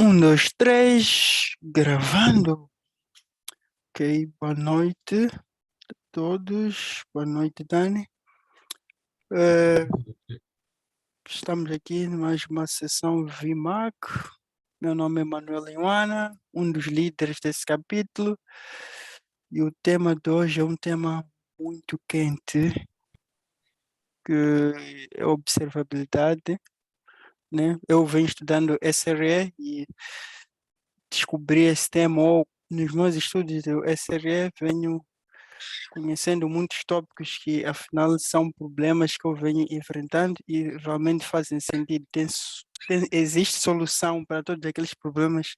Um, dois, três, gravando. Ok, boa noite a todos. Boa noite, Dani. Eh, Estamos aqui em mais uma sessão VMAC. Meu nome é Manuel Ioana, um dos líderes desse capítulo. E o tema de hoje é um tema muito quente, que é observabilidade, né? Eu venho estudando SRE e descobri esse tema, ou nos meus estudos do SRE, venho conhecendo muitos tópicos que, afinal, são problemas que eu venho enfrentando e realmente fazem sentido. Existe solução para todos aqueles problemas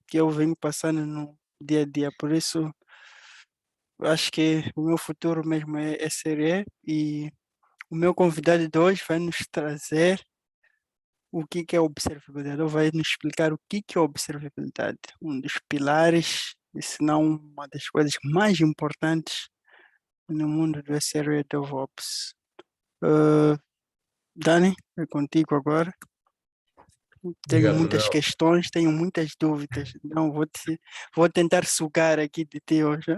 que eu venho passando no dia a dia. Por isso, eu acho que o meu futuro mesmo é SRE e o meu convidado de hoje vai nos trazer o que é observabilidade, ou vai nos explicar o que é observabilidade, um dos pilares, e se não uma das coisas mais importantes no mundo do SRE DevOps. Uh, Dani, é contigo agora. Tenho Obrigado, muitas Manuel. questões, tenho muitas dúvidas, então vou tentar sugar aqui de ti hoje.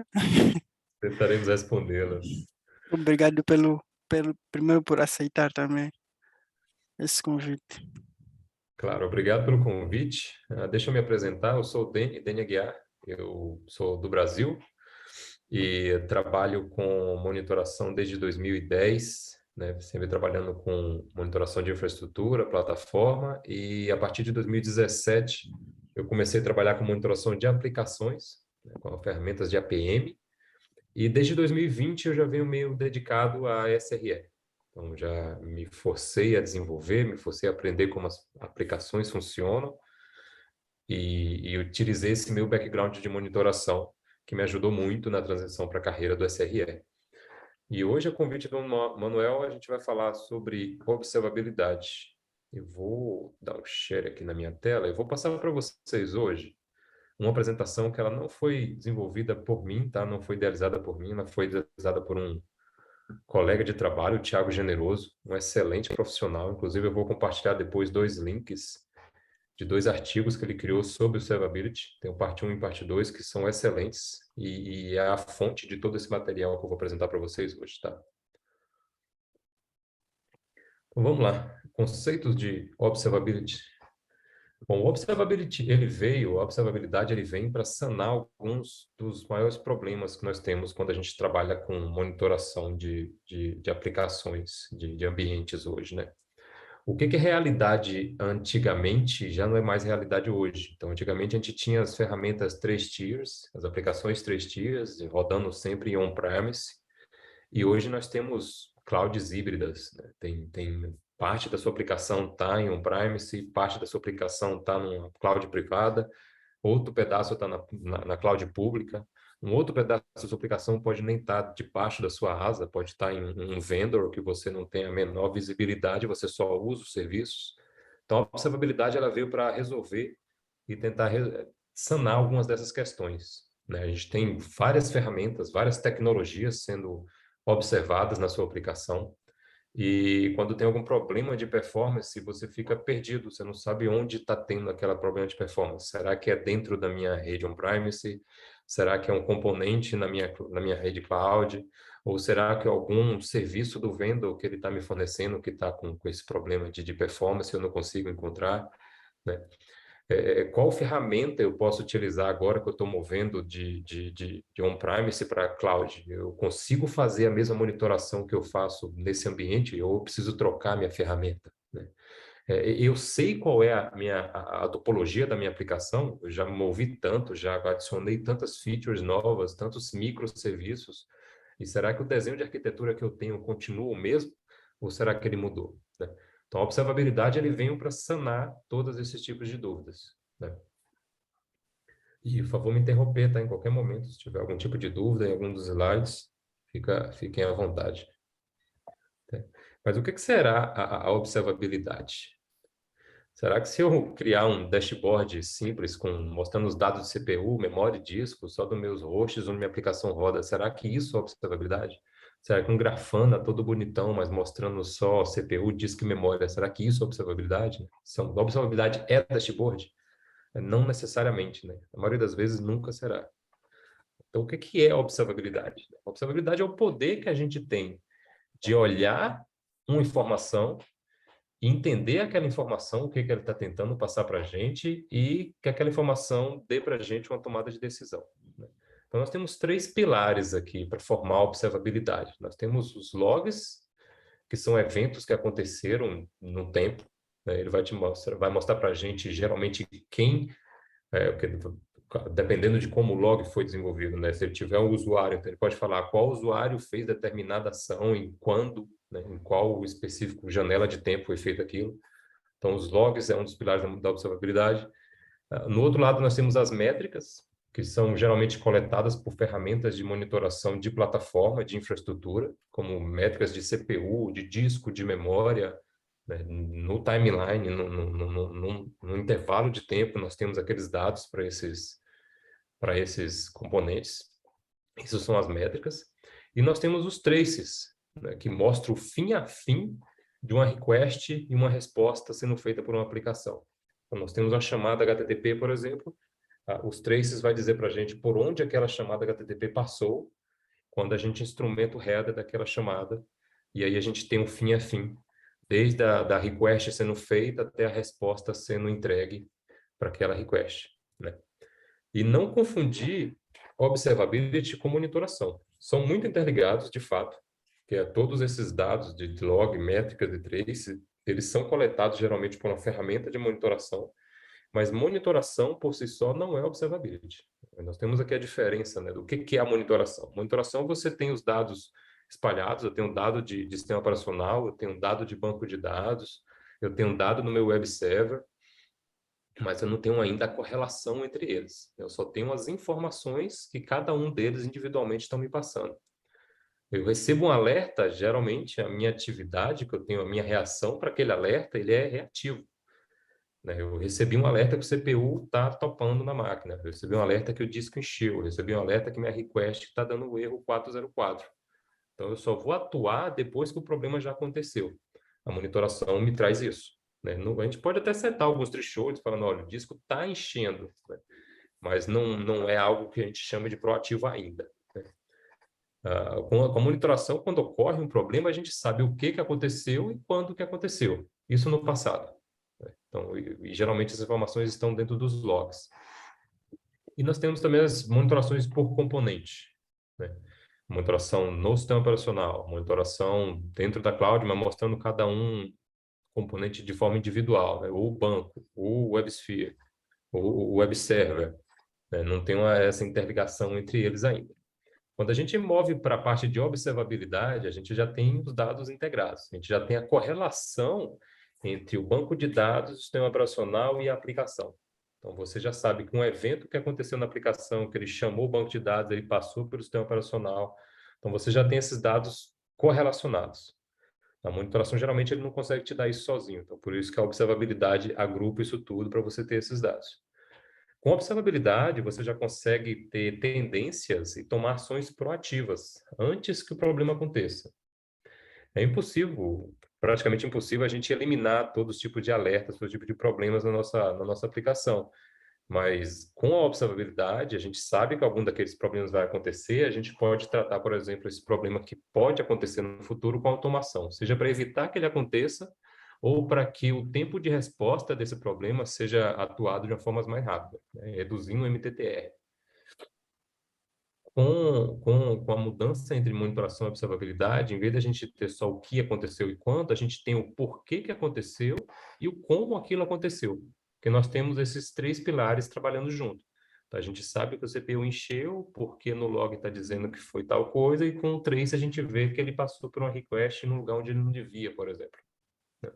Tentaremos respondê-las. Obrigado primeiro por aceitar também esse convite. Claro, obrigado pelo convite. Deixa eu me apresentar. Eu sou o Deni Aguiar. Eu sou do Brasil e trabalho com monitoração desde 2010, né? Sempre trabalhando com monitoração de infraestrutura, plataforma, e a partir de 2017 eu comecei a trabalhar com monitoração de aplicações, né, com ferramentas de APM. E desde 2020 eu já venho meio dedicado a SRE. Então já me forcei a desenvolver, me forcei a aprender como as aplicações funcionam e utilizei esse meu background de monitoração, que me ajudou muito na transição para a carreira do SRE. E hoje, a convite do Manuel, a gente vai falar sobre observabilidade. Eu vou dar um share aqui na minha tela e vou passar para vocês hoje uma apresentação que ela não foi desenvolvida por mim, tá? Não foi idealizada por mim, ela foi idealizada por um colega de trabalho, o Thiago Generoso, um excelente profissional. Inclusive, eu vou compartilhar depois dois links de dois artigos que ele criou sobre observability. Tem o parte 1 e parte 2, que são excelentes, e é a fonte de todo esse material que eu vou apresentar para vocês hoje, tá? Então, vamos lá. Conceitos de observability. Bom, a observabilidade ele vem para sanar alguns dos maiores problemas que nós temos quando a gente trabalha com monitoração de aplicações, de ambientes hoje, né? O que é realidade antigamente já não é mais realidade hoje. Então, antigamente a gente tinha as ferramentas 3 tiers, as aplicações 3 tiers, rodando sempre em on-premise, e hoje nós temos clouds híbridas, né? Tem parte da sua aplicação está em on-premise, parte da sua aplicação está numa cloud privada, outro pedaço está na cloud pública, um outro pedaço da sua aplicação pode nem estar debaixo da sua asa, pode estar em um vendor que você não tem a menor visibilidade, você só usa os serviços. Então, a observabilidade ela veio para resolver e tentar sanar algumas dessas questões, né? A gente tem várias ferramentas, várias tecnologias sendo observadas na sua aplicação. E quando tem algum problema de performance, você fica perdido, você não sabe onde está tendo aquele problema de performance. Será que é dentro da minha rede on-premise? Será que é um componente na minha rede cloud? Ou será que é algum serviço do vendor que ele está me fornecendo que está com esse problema de performance e eu não consigo encontrar, né? Qual ferramenta eu posso utilizar agora que eu estou movendo de on-premise para cloud? Eu consigo fazer a mesma monitoração que eu faço nesse ambiente ou eu preciso trocar minha ferramenta, né? Eu sei qual é a topologia da minha aplicação, eu já movi tanto, já adicionei tantas features novas, tantos microserviços, e será que o desenho de arquitetura que eu tenho continua o mesmo? Ou será que ele mudou, né? Então, a observabilidade ele vem para sanar todos esses tipos de dúvidas, né? E, por favor, me interromper, tá? Em qualquer momento, se tiver algum tipo de dúvida em algum dos slides, fiquem à vontade, tá? Mas o que será a observabilidade? Será que se eu criar um dashboard simples mostrando os dados de CPU, memória e disco, só dos meus hosts onde minha aplicação roda, será que isso é observabilidade? Será que um Grafana todo bonitão, mas mostrando só CPU, disco e memória, será que isso é observabilidade? Observabilidade é dashboard? Não necessariamente, né? A maioria das vezes nunca será. Então, o que que é a observabilidade? A observabilidade é o poder que a gente tem de olhar uma informação e entender aquela informação, o que que ele está tentando passar para a gente e que aquela informação dê para a gente uma tomada de decisão, né? Então, nós temos três pilares aqui para formar a observabilidade. Nós temos os logs, que são eventos que aconteceram no tempo, né? Ele vai mostrar para a gente, geralmente, quem, dependendo de como o log foi desenvolvido, né? Se ele tiver um usuário, então ele pode falar qual usuário fez determinada ação, em quando, né? Em qual específico janela de tempo foi feito aquilo. Então, os logs é um dos pilares da observabilidade. No outro lado, nós temos as métricas, que são geralmente coletadas por ferramentas de monitoração de plataforma, de infraestrutura, como métricas de CPU, de disco, de memória, né? No timeline, no intervalo de tempo, nós temos aqueles dados para esses componentes. Essas são as métricas. E nós temos os traces, né? Que mostram o fim a fim de uma request e uma resposta sendo feita por uma aplicação. Então, nós temos uma chamada HTTP, por exemplo, os traces vai dizer para a gente por onde aquela chamada HTTP passou, quando a gente instrumenta o header daquela chamada, e aí a gente tem um fim a fim, desde da request sendo feita até a resposta sendo entregue para aquela request, né? E não confundir observability com monitoração. São muito interligados, de fato, que todos esses dados de log, métricas e trace, eles são coletados geralmente por uma ferramenta de monitoração, mas monitoração por si só não é observability. Nós temos aqui a diferença, né, do que é a monitoração. Monitoração, você tem os dados espalhados, eu tenho um dado de sistema operacional, eu tenho um dado de banco de dados, eu tenho um dado no meu web server, mas eu não tenho ainda a correlação entre eles. Eu só tenho as informações que cada um deles individualmente estão me passando. Eu recebo um alerta, geralmente a minha atividade, que eu tenho, a minha reação para aquele alerta, ele é reativo, né? Eu recebi um alerta que o CPU está topando na máquina, eu recebi um alerta que o disco encheu, eu recebi um alerta que minha request está dando o erro 404. Então, eu só vou atuar depois que o problema já aconteceu. A monitoração me traz isso, né? A gente pode até setar alguns thresholds falando, olha, o disco está enchendo, né? Mas não é algo que a gente chama de proativo ainda, né? Com a monitoração, quando ocorre um problema, a gente sabe o que aconteceu e quando que aconteceu. Isso no passado, né? Então, geralmente as informações estão dentro dos logs. E nós temos também as monitorações por componente, né? Monitoração no sistema operacional, monitoração dentro da cloud, mas mostrando cada um componente de forma individual, né? Ou o banco, ou o WebSphere, ou o web server, né? Não tem essa interligação entre eles ainda. Quando a gente move para a parte de observabilidade, a gente já tem os dados integrados, a gente já tem a correlação entre o banco de dados, o sistema operacional e a aplicação. Então, você já sabe que um evento que aconteceu na aplicação, que ele chamou o banco de dados, ele passou pelo sistema operacional. Então, você já tem esses dados correlacionados. A monitoração, geralmente, ele não consegue te dar isso sozinho. Então, por isso que a observabilidade agrupa isso tudo para você ter esses dados. Com observabilidade, você já consegue ter tendências e tomar ações proativas antes que o problema aconteça. É impossível, praticamente impossível, a gente eliminar todos os tipos de alertas, todos os tipos de problemas na nossa aplicação. Mas com a observabilidade, a gente sabe que algum daqueles problemas vai acontecer, a gente pode tratar, por exemplo, esse problema que pode acontecer no futuro com automação, seja para evitar que ele aconteça ou para que o tempo de resposta desse problema seja atuado de uma forma mais rápida, né? Reduzindo o MTTR. Com a mudança entre monitoração e observabilidade, em vez de a gente ter só o que aconteceu e quando, a gente tem o porquê que aconteceu e o como aquilo aconteceu. Porque nós temos esses três pilares trabalhando junto. Então, a gente sabe que o CPU encheu, porque no log está dizendo que foi tal coisa, e com o trace a gente vê que ele passou por uma request no lugar onde ele não devia, por exemplo, né?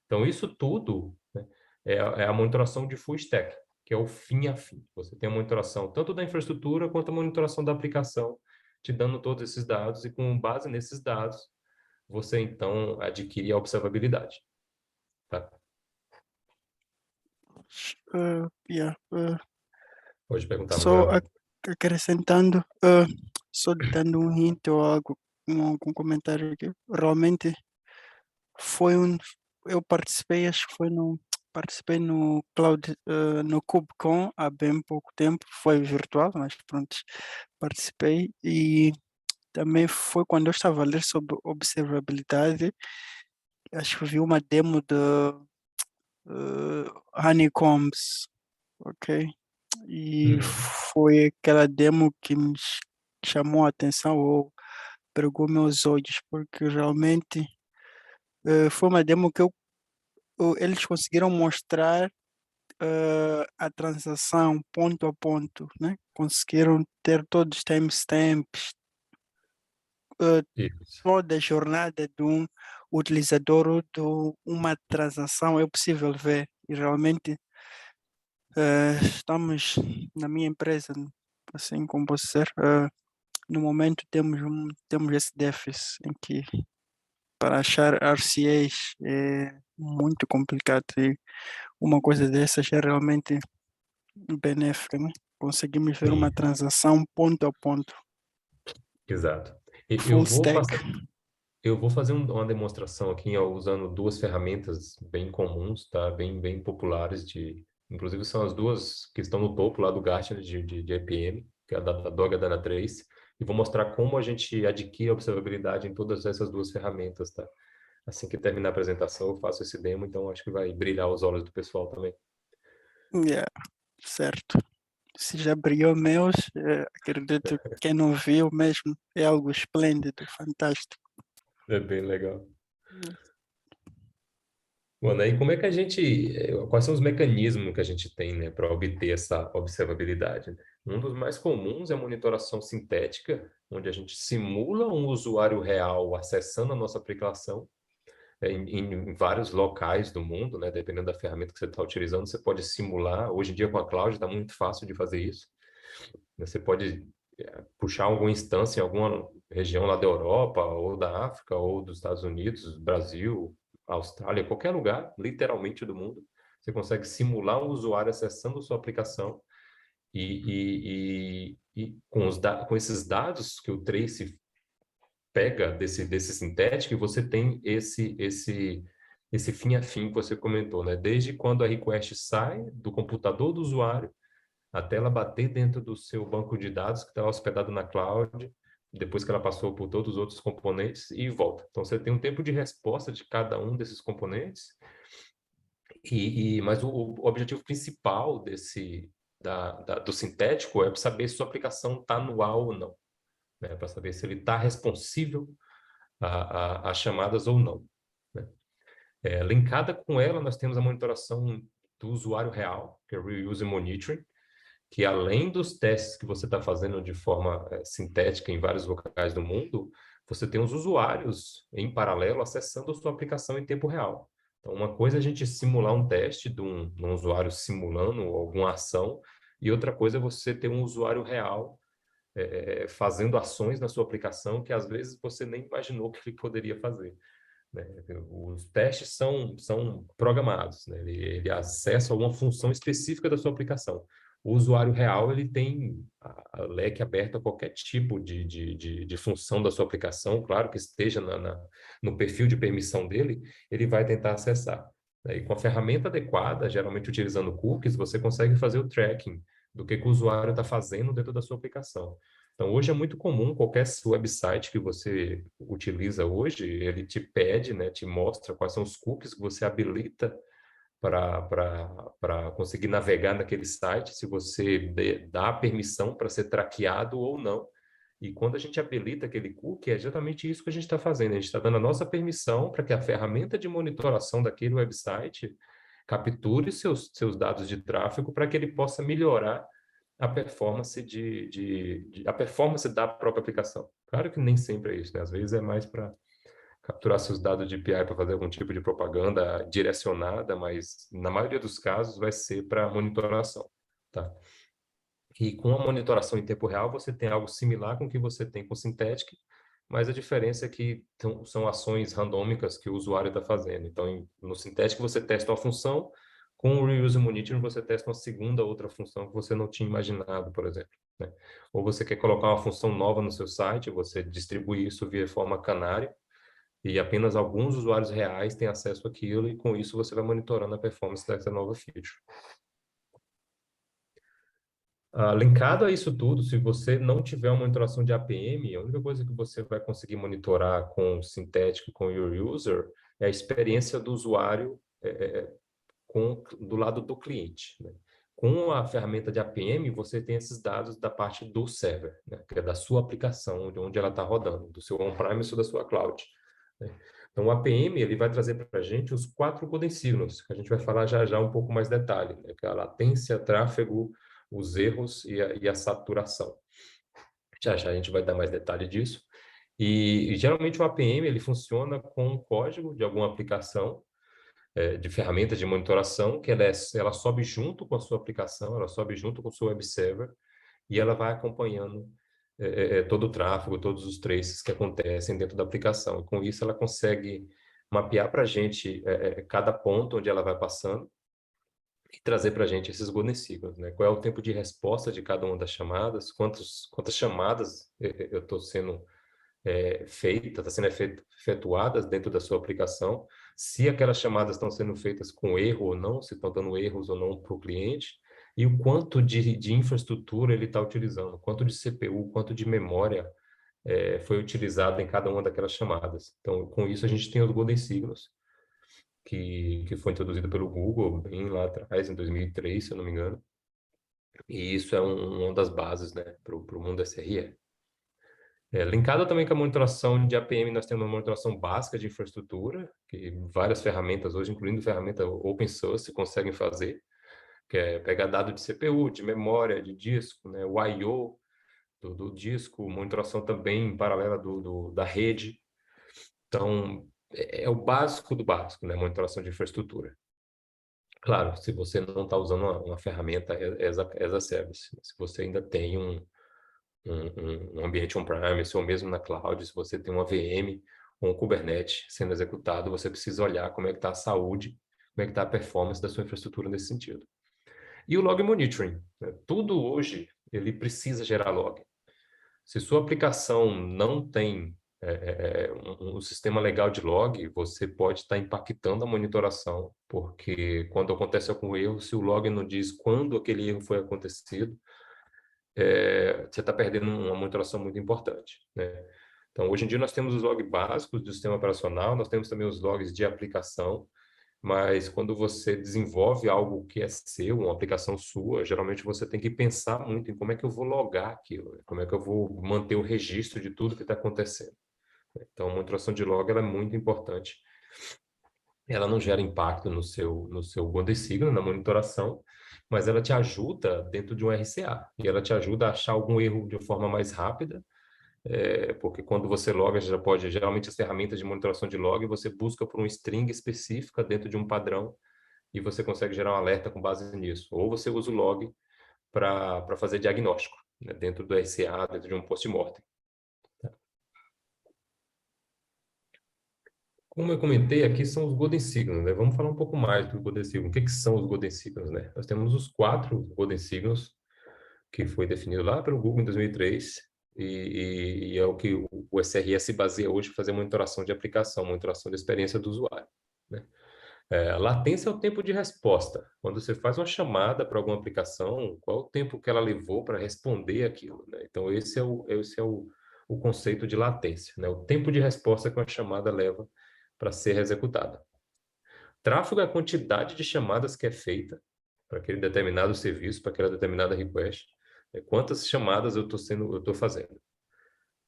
Então, isso tudo, né, é a monitoração de full stack, que é o fim a fim. Você tem a monitoração tanto da infraestrutura quanto a monitoração da aplicação, te dando todos esses dados, e com base nesses dados, você então adquire a observabilidade. Tá? Yeah, Pode perguntar, só Manuel. acrescentando, só dando um hint ou algo, algum comentário aqui. Realmente foi eu participei, acho que foi no participei no no KubeCon há bem pouco tempo, foi virtual, mas pronto, participei e também foi quando eu estava a ler sobre observabilidade, acho que vi uma demo de Honeycombs, ok? E Uhum. foi aquela demo que me chamou a atenção ou pregou meus olhos, porque realmente foi uma demo que eles conseguiram mostrar a transação ponto a ponto, né? Conseguiram ter todos os timestamps, eh, Isso. toda a jornada de um utilizador ou de uma transação é possível ver. E realmente estamos na minha empresa, assim como posso dizer, no momento temos esse déficit em que para achar RCAs é muito complicado e uma coisa dessas é realmente benéfica, né? Conseguimos ver uma Sim, transação ponto a ponto, exato. E full stack. eu vou fazer uma demonstração aqui ó, usando duas ferramentas bem comuns, tá? Bem populares inclusive são as duas que estão no topo lá do Gartner de EPM, que é a Datadog e a Dynatrace, e vou mostrar como a gente adquire observabilidade em todas essas duas ferramentas, tá? Assim que terminar a apresentação, eu faço esse demo, então acho que vai brilhar os olhos do pessoal também. Yeah, certo. Se já brilhou meus, acredito que quem não viu mesmo é algo esplêndido, fantástico. É bem legal. Mano, aí como é que quais são os mecanismos que a gente tem, né, para obter essa observabilidade, né? Um dos mais comuns é a monitoração sintética, onde a gente simula um usuário real acessando a nossa aplicação em vários locais do mundo, né, dependendo da ferramenta que você está utilizando, você pode simular. Hoje em dia com a cloud está muito fácil de fazer isso. Você pode puxar alguma instância em alguma região lá da Europa, ou da África, ou dos Estados Unidos, Brasil, Austrália, qualquer lugar, literalmente do mundo. Você consegue simular um usuário acessando sua aplicação e com esses dados que o Trace pega desse sintético, e você tem esse fim a fim que você comentou, né? Desde quando a request sai do computador do usuário até ela bater dentro do seu banco de dados que está hospedado na cloud, depois que ela passou por todos os outros componentes e volta. Então, você tem um tempo de resposta de cada um desses componentes, mas o objetivo principal do sintético é saber se sua aplicação está no ar ou não, né? Para saber se ele está responsível a chamadas ou não, né? Linkada com ela, nós temos a monitoração do usuário real, que é o Real User Monitoring, que além dos testes que você está fazendo de forma sintética em vários locais do mundo, você tem os usuários em paralelo acessando a sua aplicação em tempo real. Então, uma coisa é a gente simular um teste de um usuário simulando alguma ação, e outra coisa é você ter um usuário real fazendo ações na sua aplicação que às vezes você nem imaginou que ele poderia fazer, né? Os testes são programados, né? Ele acessa alguma função específica da sua aplicação. O usuário real ele tem a leque aberto a qualquer tipo de função da sua aplicação, claro que esteja no perfil de permissão dele, ele vai tentar acessar. E com a ferramenta adequada, geralmente utilizando cookies, você consegue fazer o tracking do que o usuário está fazendo dentro da sua aplicação. Então, hoje é muito comum, qualquer website que você utiliza hoje, ele te pede, né, te mostra quais são os cookies que você habilita para conseguir navegar naquele site, se você dá permissão para ser traqueado ou não. E quando a gente habilita aquele cookie, é exatamente isso que a gente está fazendo. A gente está dando a nossa permissão para que a ferramenta de monitoração daquele website capture seus dados de tráfego para que ele possa melhorar a performance a performance da própria aplicação. Claro que nem sempre é isso, né? Às vezes é mais para capturar seus dados de API para fazer algum tipo de propaganda direcionada, mas na maioria dos casos vai ser para monitoração, tá? E com a monitoração em tempo real, você tem algo similar com o que você tem com o Synthetic, mas a diferença é que são ações randômicas que o usuário está fazendo. Então, no Synthetic, você testa uma função, com o Reuse Monitoring, você testa uma segunda outra função que você não tinha imaginado, por exemplo, né? Ou você quer colocar uma função nova no seu site, você distribui isso via forma canário, e apenas alguns usuários reais têm acesso àquilo, e com isso você vai monitorando a performance dessa nova feature. Linkado a isso tudo, se você não tiver uma monitoração de APM, a única coisa que você vai conseguir monitorar com o Synthetic, com o Your User, é a experiência do usuário do lado do cliente, né? Com a ferramenta de APM, você tem esses dados da parte do server, né? Que é da sua aplicação, de onde ela está rodando, do seu on-premise ou da sua cloud, né? Então, o APM ele vai trazer para a gente os 4 golden signals, que a gente vai falar já já um pouco mais detalhe, né? Que é a latência, tráfego, os erros e a saturação. Já já a gente vai dar mais detalhe disso. E geralmente o APM ele funciona com código de alguma aplicação, de ferramentas de monitoração, que ela sobe junto com a sua aplicação, ela sobe junto com o seu web server, e ela vai acompanhando todo o tráfego, todos os traces que acontecem dentro da aplicação. E com isso ela consegue mapear para a gente cada ponto onde ela vai passando e trazer para a gente esses golden signals, né? Qual é o tempo de resposta de cada uma das chamadas, quantas chamadas eu estou sendo está sendo efetuadas dentro da sua aplicação, se aquelas chamadas estão sendo feitas com erro ou não, se estão dando erros ou não para o cliente, e o quanto de infraestrutura ele está utilizando, quanto de CPU, quanto de memória foi utilizado em cada uma daquelas chamadas. Então, com isso, a gente tem os Golden Signals, que foi introduzido pelo Google bem lá atrás, em 2003, se eu não me engano, e isso é uma das bases, né, para o mundo SRE. Linkado também com a monitoração de APM, nós temos uma monitoração básica de infraestrutura, que várias ferramentas hoje, incluindo ferramenta open source, conseguem fazer, que é pegar dado de CPU, de memória, de disco, né, o I/O do disco, monitoração também paralela da rede. Então, é o básico do básico, né, monitoração de infraestrutura. Claro, se você não está usando uma ferramenta as a service, se você ainda tem um ambiente on-premise ou mesmo na cloud, se você tem uma VM ou um Kubernetes sendo executado, você precisa olhar como é que está a saúde, como é que está a performance da sua infraestrutura nesse sentido. E o log monitoring, né? Tudo hoje, ele precisa gerar log. Se sua aplicação não tem um sistema legal de log, você pode estar impactando a monitoração, porque quando acontece algum erro, se o log não diz quando aquele erro foi acontecido, você está perdendo uma monitoração muito importante, né? Então, hoje em dia, nós temos os logs básicos do sistema operacional, nós temos também os logs de aplicação, mas quando você desenvolve algo que é seu, uma aplicação sua, geralmente você tem que pensar muito em como é que eu vou logar aquilo, né? Como é que eu vou manter o registro de tudo que está acontecendo. Então, a monitoração de log ela é muito importante. Ela não gera impacto no seu golden signal, na monitoração, mas ela te ajuda dentro de um RCA, e ela te ajuda a achar algum erro de forma mais rápida, porque quando você loga, já pode, geralmente as ferramentas de monitoração de log, você busca por uma string específica dentro de um padrão, e você consegue gerar um alerta com base nisso. Ou você usa o log para fazer diagnóstico, né, dentro do RCA, dentro de um post-mortem. Como eu comentei, aqui são os Golden Signals, né? Vamos falar um pouco mais do Golden Signal. O que são os Golden Signals, né? Nós temos os 4 Golden Signals, que foi definido lá pelo Google em 2003, e é o que o SRE se baseia hoje para fazer monitoração de aplicação, monitoração de experiência do usuário, né? Latência é o tempo de resposta. Quando você faz uma chamada para alguma aplicação, qual é o tempo que ela levou para responder aquilo, né? Então, esse é o conceito de latência, né? O tempo de resposta que uma chamada leva para ser executada. Tráfego é a quantidade de chamadas que é feita para aquele determinado serviço, para aquela determinada request. Quantas chamadas eu estou fazendo.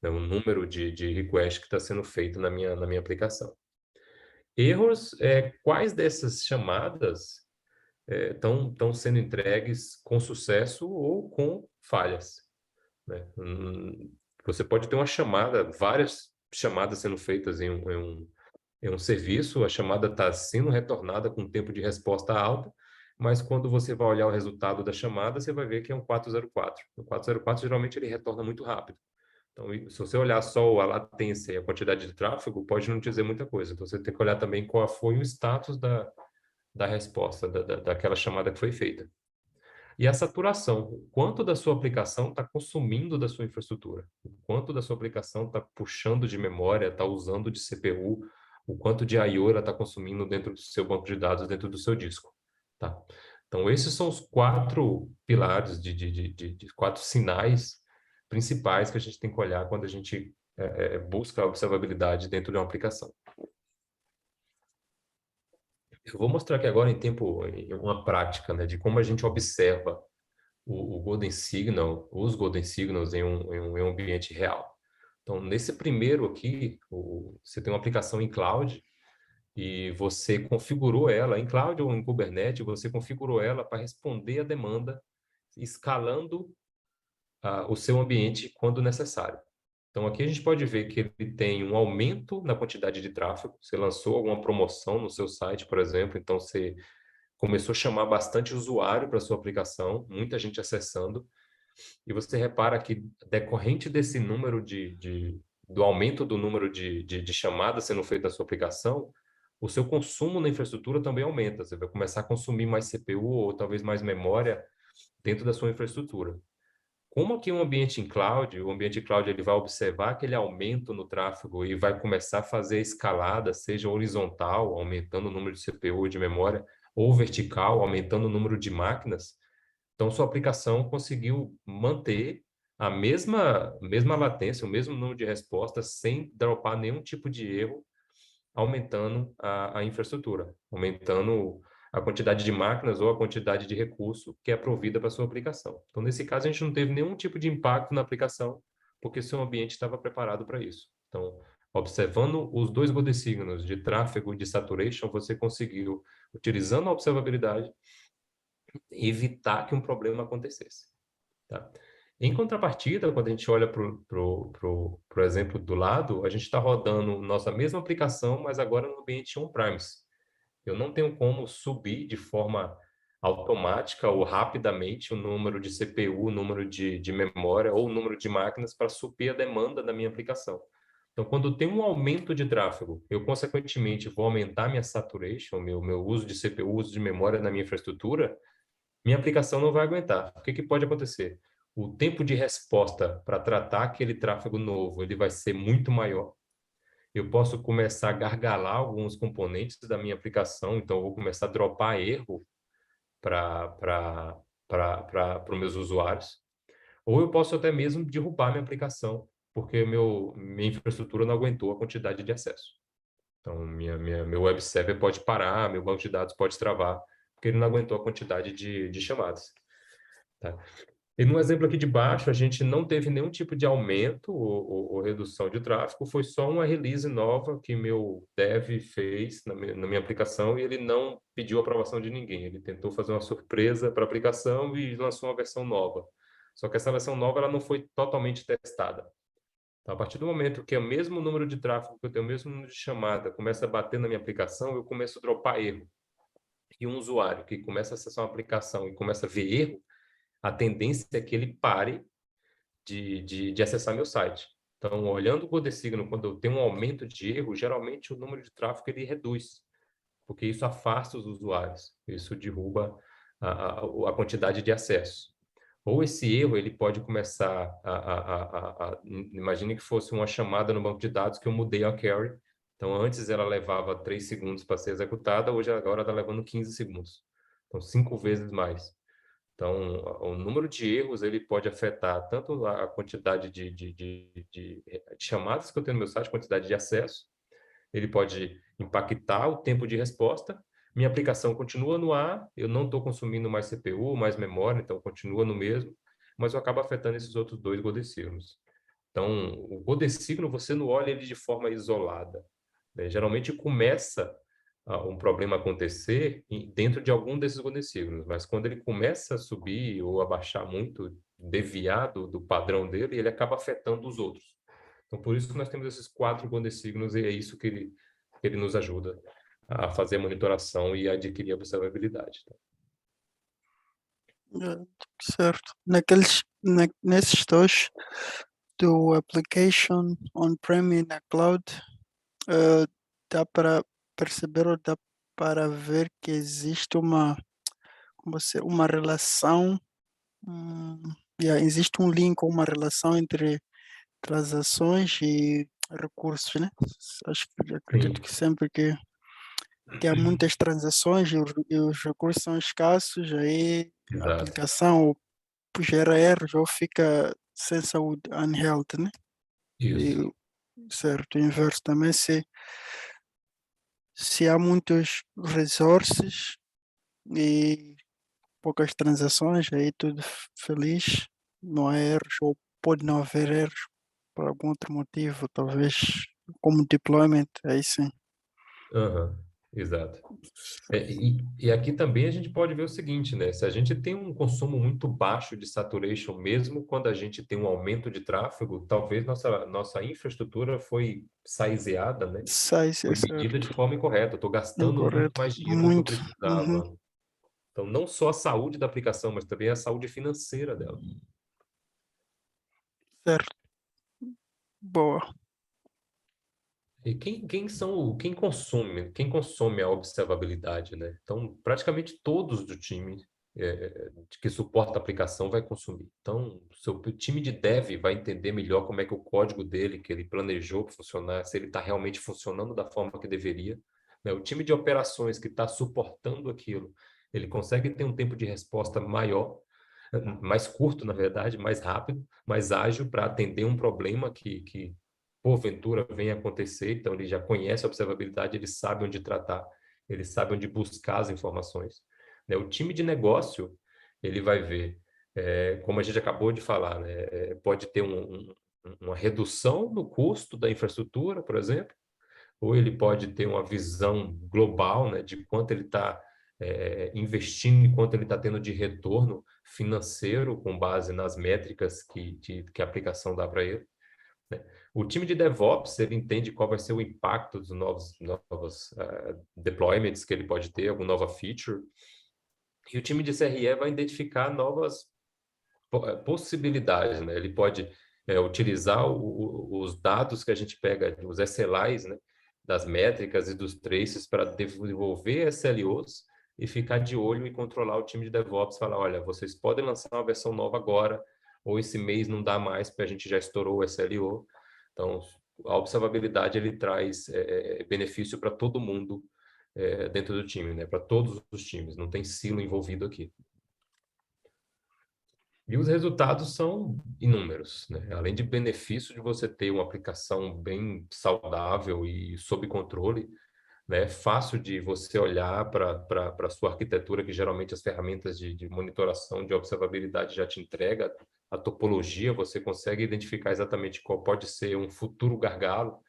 O número de request que está sendo feito na minha aplicação. Erros, quais dessas chamadas estão sendo entregues com sucesso ou com falhas, né? Você pode ter uma chamada, várias chamadas sendo feitas em um serviço, a chamada está sendo retornada com um tempo de resposta alta, mas quando você vai olhar o resultado da chamada, você vai ver que é um 404. O 404, geralmente, ele retorna muito rápido. Então, se você olhar só a latência e a quantidade de tráfego, pode não dizer muita coisa. Então, você tem que olhar também qual foi o status da resposta, daquela chamada que foi feita. E a saturação, o quanto da sua aplicação está consumindo da sua infraestrutura, o quanto da sua aplicação está puxando de memória, está usando de CPU, o quanto de I/O ela está consumindo dentro do seu banco de dados, dentro do seu disco. Tá? Então, esses são os 4 pilares, de 4 sinais principais que a gente tem que olhar quando a gente busca a observabilidade dentro de uma aplicação. Eu vou mostrar aqui agora em uma prática, né, de como a gente observa o Golden Signal, os Golden Signals em um ambiente real. Então, nesse primeiro aqui, você tem uma aplicação em cloud e você configurou ela, em cloud ou em Kubernetes, você configurou ela para responder a demanda, escalando o seu ambiente quando necessário. Então, aqui a gente pode ver que ele tem um aumento na quantidade de tráfego. Você lançou alguma promoção no seu site, por exemplo, então você começou a chamar bastante usuário para sua aplicação, muita gente acessando, e você repara que, decorrente desse número do aumento do número de chamadas sendo feitas da sua aplicação, o seu consumo na infraestrutura também aumenta. Você vai começar a consumir mais CPU ou talvez mais memória dentro da sua infraestrutura. Como aqui um ambiente em cloud, o ambiente cloud ele vai observar aquele aumento no tráfego e vai começar a fazer a escalada, seja horizontal, aumentando o número de CPU e de memória, ou vertical, aumentando o número de máquinas. Então, sua aplicação conseguiu manter a mesma latência, o mesmo número de respostas, sem dropar nenhum tipo de erro, aumentando a infraestrutura, aumentando a quantidade de máquinas ou a quantidade de recurso que é provida para a sua aplicação. Então, nesse caso, a gente não teve nenhum tipo de impacto na aplicação, porque seu ambiente estava preparado para isso. Então, observando os 2 golden signals de tráfego e de saturation, você conseguiu, utilizando a observabilidade, evitar que um problema acontecesse. Tá? Em contrapartida, quando a gente olha para o exemplo do lado, a gente está rodando nossa mesma aplicação, mas agora no ambiente on-premise. Eu não tenho como subir de forma automática ou rapidamente o número de CPU, o número de memória ou o número de máquinas para suprir a demanda da minha aplicação. Então, quando tem um aumento de tráfego, eu, consequentemente, vou aumentar minha saturation, meu uso de CPU, uso de memória na minha infraestrutura, minha aplicação não vai aguentar. O que que pode acontecer? O tempo de resposta para tratar aquele tráfego novo, ele vai ser muito maior. Eu posso começar a gargalar alguns componentes da minha aplicação, então eu vou começar a dropar erro para os meus usuários. Ou eu posso até mesmo derrubar minha aplicação, porque minha infraestrutura não aguentou a quantidade de acesso. Então, meu web server pode parar, meu banco de dados pode travar, porque ele não aguentou a quantidade de chamadas. Tá? E no exemplo aqui de baixo, a gente não teve nenhum tipo de aumento ou redução de tráfego, foi só uma release nova que meu dev fez na minha aplicação e ele não pediu aprovação de ninguém. Ele tentou fazer uma surpresa para a aplicação e lançou uma versão nova. Só que essa versão nova ela não foi totalmente testada. Então, a partir do momento que é o mesmo número de tráfego, que eu tenho o mesmo número de chamada, começa a bater na minha aplicação, eu começo a dropar erro. E um usuário que começa a acessar uma aplicação e começa a ver erro, a tendência é que ele pare de acessar meu site. Então, olhando o Golden Signal, quando eu tenho um aumento de erro, geralmente o número de tráfego ele reduz, porque isso afasta os usuários, isso derruba a quantidade de acesso. Ou esse erro ele pode começar imagine que fosse uma chamada no banco de dados que eu mudei a query. Então, antes ela levava 3 segundos para ser executada, hoje agora está levando 15 segundos. Então, 5 vezes mais. Então, o número de erros ele pode afetar tanto a quantidade de chamadas que eu tenho no meu site, quantidade de acesso, ele pode impactar o tempo de resposta. Minha aplicação continua no ar, eu não estou consumindo mais CPU, mais memória, então continua no mesmo, mas eu acabo afetando esses outros 2 golden signals. Então, o golden signal você não olha ele de forma isolada, né? Geralmente começa um problema acontecer dentro de algum desses golden signals, mas quando ele começa a subir ou abaixar muito, deviado do padrão dele, ele acaba afetando os outros. Então, por isso que nós temos esses 4 golden signals e é isso que ele nos ajuda a fazer a monitoração e a adquirir a observabilidade. Tá? Certo. Nesses dois, do application on-prem e na cloud, dá para perceber ou dá para ver que existe uma uma relação, existe um link ou uma relação entre transações e recursos, né? Acredito Sim, que sempre que há muitas transações e os recursos são escassos, aí a exato. aplicação ou gera erros ou fica sem saúde, unhealthy, né? E, Isso. certo, o inverso também, se há muitos resources e poucas transações, aí tudo feliz, não há erros, ou pode não haver erros por algum outro motivo, talvez como deployment, aí sim. Aham, exato. E aqui também a gente pode ver o seguinte, né? Se a gente tem um consumo muito baixo de saturation, mesmo quando a gente tem um aumento de tráfego, talvez nossa infraestrutura foi sizeada, né? Sai, é Foi medida de certo. forma incorreta. Eu estou gastando muito Incorreto. mais dinheiro do que eu Muito. Uhum. precisava. Então, não só a saúde da aplicação, mas também a saúde financeira dela. Certo. Boa. E quem consome a observabilidade, né? Então, praticamente todos do time que suporta a aplicação vai consumir. Então, o seu time de dev vai entender melhor como é que o código dele, que ele planejou para funcionar, se ele está realmente funcionando da forma que deveria, né? O time de operações que está suportando aquilo, ele consegue ter um tempo de resposta maior, mais curto, na verdade, mais rápido, mais ágil para atender um problema que porventura venha acontecer, então ele já conhece a observabilidade, ele sabe onde tratar, ele sabe onde buscar as informações. Né? O time de negócio, ele vai ver, como a gente acabou de falar, né? Pode ter uma redução no custo da infraestrutura, por exemplo, ou ele pode ter uma visão global, né, de quanto ele está investindo e quanto ele está tendo de retorno financeiro com base nas métricas que a aplicação dá para ele, né? O time de DevOps, ele entende qual vai ser o impacto dos novos deployments que ele pode ter, alguma nova feature. E o time de CRE vai identificar novas possibilidades, né? Ele pode utilizar os dados que a gente pega, os SLIs, né? Das métricas e dos traces para desenvolver SLOs e ficar de olho e controlar o time de DevOps, falar, olha, vocês podem lançar uma versão nova agora, ou esse mês não dá mais, porque a gente já estourou o SLO. Então, a observabilidade, ele traz benefício para todo mundo dentro do time, né? Para todos os times, não tem silo envolvido aqui. E os resultados são inúmeros, né? Além de benefício de você ter uma aplicação bem saudável e sob controle, né? É fácil de você olhar para a sua arquitetura, que geralmente as ferramentas de monitoração, de observabilidade já te entrega a topologia, você consegue identificar exatamente qual pode ser um futuro gargalo.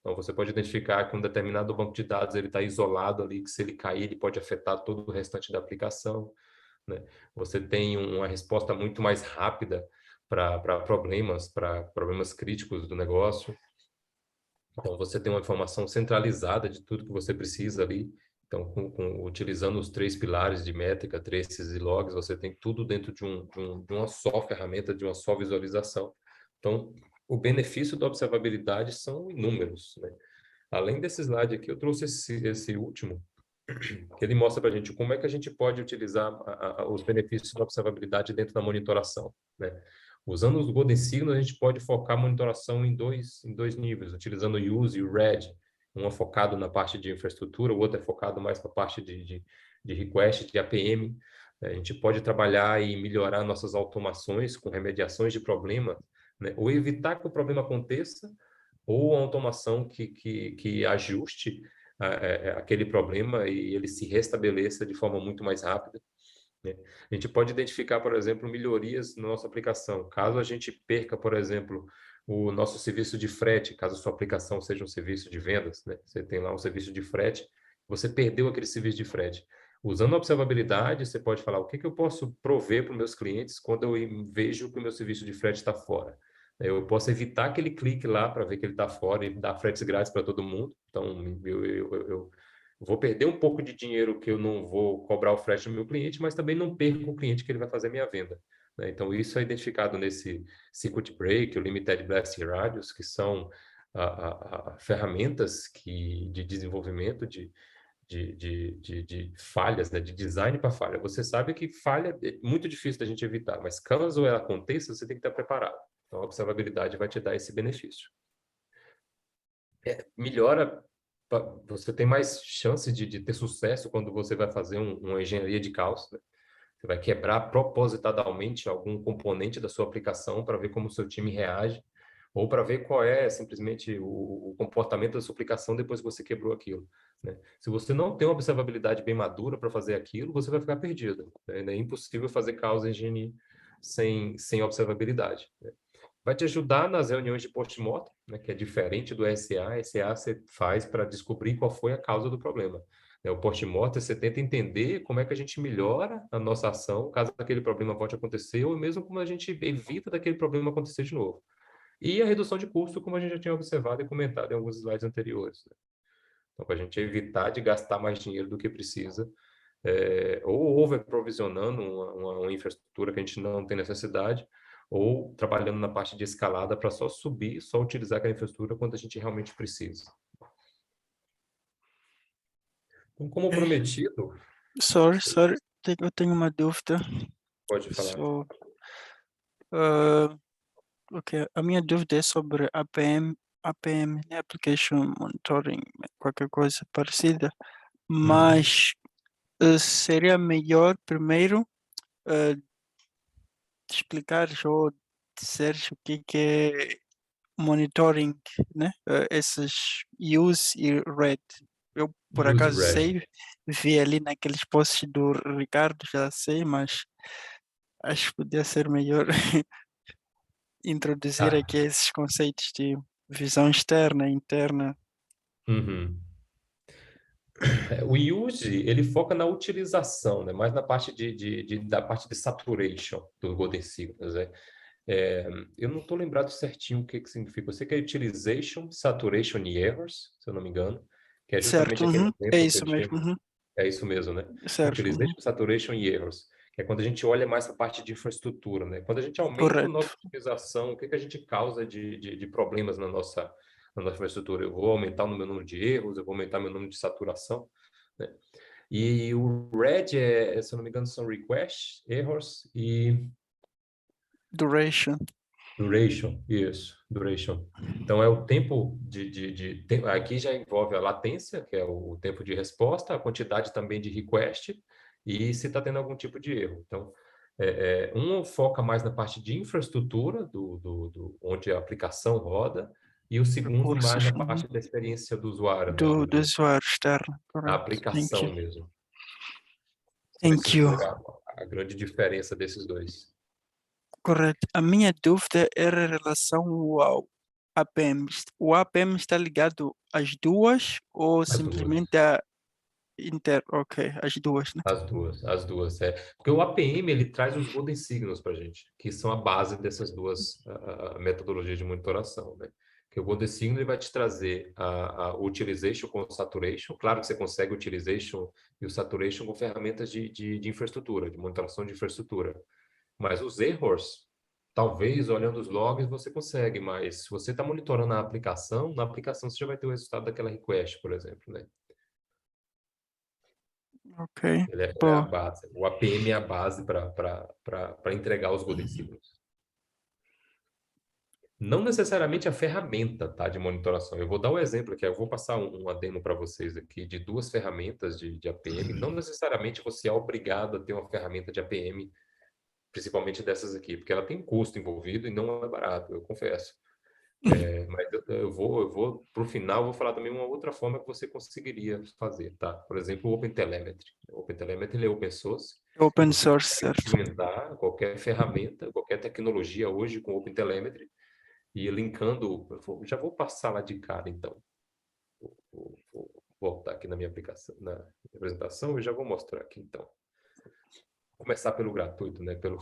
Então, você pode identificar que um determinado banco de dados ele está isolado ali, que se ele cair, ele pode afetar todo o restante da aplicação, né? Você tem uma resposta muito mais rápida para problemas críticos do negócio. Então, você tem uma informação centralizada de tudo que você precisa ali. Então, utilizando os três pilares de métrica, traces e logs, você tem tudo dentro de uma só ferramenta, de uma só visualização. Então, o benefício da observabilidade são inúmeros, né? Além desse slide aqui, eu trouxe esse último, que ele mostra para a gente como é que a gente pode utilizar os benefícios da observabilidade dentro da monitoração, né? Usando os Golden Signals, a gente pode focar a monitoração em dois níveis, utilizando o Use e o Red, um é focado na parte de infraestrutura, o outro é focado mais para a parte de request, de APM. A gente pode trabalhar e melhorar nossas automações com remediações de problema, né? Ou evitar que o problema aconteça, ou a automação que ajuste aquele problema e ele se restabeleça de forma muito mais rápida, né? A gente pode identificar, por exemplo, melhorias na nossa aplicação. Caso a gente perca, por exemplo, o nosso serviço de frete, caso a sua aplicação seja um serviço de vendas, né? Você tem lá um serviço de frete, você perdeu aquele serviço de frete. Usando a observabilidade, você pode falar o que eu posso prover para os meus clientes quando eu vejo que o meu serviço de frete está fora. Eu posso evitar aquele clique lá para ver que ele está fora e dar fretes grátis para todo mundo. Então, eu vou perder um pouco de dinheiro que eu não vou cobrar o frete do meu cliente, mas também não perco o cliente que ele vai fazer a minha venda, né? Então, isso é identificado nesse Circuit Break, o Limited Blast Radius, que são ferramentas de desenvolvimento de falhas, né? De design para falha. Você sabe que falha é muito difícil da gente evitar, mas caso ela aconteça, você tem que estar preparado. Então, a observabilidade vai te dar esse benefício. Melhora, você tem mais chance de ter sucesso quando você vai fazer uma engenharia de caos, né? Você vai quebrar propositadamente algum componente da sua aplicação para ver como o seu time reage, ou para ver qual é simplesmente o comportamento da sua aplicação depois que você quebrou aquilo, né? Se você não tem uma observabilidade bem madura para fazer aquilo, você vai ficar perdido, né? É impossível fazer causa engenharia sem observabilidade, né? Vai te ajudar nas reuniões de post-mortem, né, que é diferente do SA. SA você faz para descobrir qual foi a causa do problema, né? O post-mortem você tenta entender como é que a gente melhora a nossa ação caso aquele problema volte a acontecer, ou mesmo como a gente evita daquele problema acontecer de novo. E a redução de custo, como a gente já tinha observado e comentado em alguns slides anteriores, né? Então, para a gente evitar de gastar mais dinheiro do que precisa, ou overprovisionando uma infraestrutura que a gente não tem necessidade, ou trabalhando na parte de escalada para só subir, só utilizar aquela infraestrutura quando a gente realmente precisa. Então, como prometido, Sorry, eu tenho uma dúvida. pode falar. So, ok, a minha dúvida é sobre APM, né? Application Monitoring, qualquer coisa parecida, mas seria melhor primeiro eh, explicares ou dizeres o que é monitoring, né? Esses use e read. Eu, por Use acaso, Red. sei, vi ali naqueles posts do Ricardo, já sei, mas acho que podia ser melhor introduzir Ah, aqui esses conceitos de visão externa e interna. uhum. O use, ele foca na utilização, né? Mais na parte da parte de saturation do Golden Signals, né? Eu não estou lembrado certinho o que significa. Eu sei que é utilization, saturation e errors, se eu não me engano, que é Certo, justamente aquele é exemplo que eu isso tinha. mesmo, É isso mesmo, né? certo, Utilization, saturation e errors, que é quando a gente olha mais para a parte de infraestrutura, né? Quando a gente aumenta a correto. nossa utilização, o que a gente causa de problemas na nossa infraestrutura? Eu vou aumentar o meu número de erros, eu vou aumentar meu número de saturação, né? E o RED, se eu não me engano, são requests, errors e Duration, duration, isso, duration. Então, é o tempo aqui já envolve a latência, que é o tempo de resposta, a quantidade também de request, e se está tendo algum tipo de erro. Então, um foca mais na parte de infraestrutura, onde a aplicação roda, e o segundo mais recursos, na parte da experiência do usuário, né? do usuário externo, A correto. aplicação mesmo. Não sei se Thank you. foi a grande diferença desses dois. Correto. A minha dúvida era em relação ao APM. O APM está ligado às duas ou As duas. simplesmente a inter... Ok, as duas, né? As duas, é. Porque o APM, ele traz os Golden Signals para a gente, que são a base dessas duas metodologias de monitoração, né? Que o Golden Signal ele vai te trazer a Utilization com o Saturation. Claro que você consegue o Utilization e o Saturation com ferramentas de infraestrutura, de monitoração de infraestrutura. Mas os errors, talvez, olhando os logs, você consegue, mas se você está monitorando a aplicação, na aplicação você já vai ter o resultado daquela request, por exemplo, né? Ok, Ele é a boa. base. O APM é a base para entregar os Golden Signals. Não necessariamente a ferramenta, tá, de monitoração. Eu vou dar um exemplo aqui, eu vou passar uma demo para vocês aqui de duas ferramentas de APM. Não necessariamente você é obrigado a ter uma ferramenta de APM, principalmente dessas aqui, porque ela tem custo envolvido e não é barato, eu confesso. Mas para o final, vou falar também uma outra forma que você conseguiria fazer, tá? Por exemplo, o OpenTelemetry. O OpenTelemetry ele é open source e Open você source, consegue certo. implementar qualquer ferramenta, qualquer tecnologia hoje com OpenTelemetry e linkando. Já vou passar lá de cara, então. Vou voltar aqui na minha aplicação, na minha apresentação e já vou mostrar aqui, então. Vou começar pelo gratuito, né? Pelo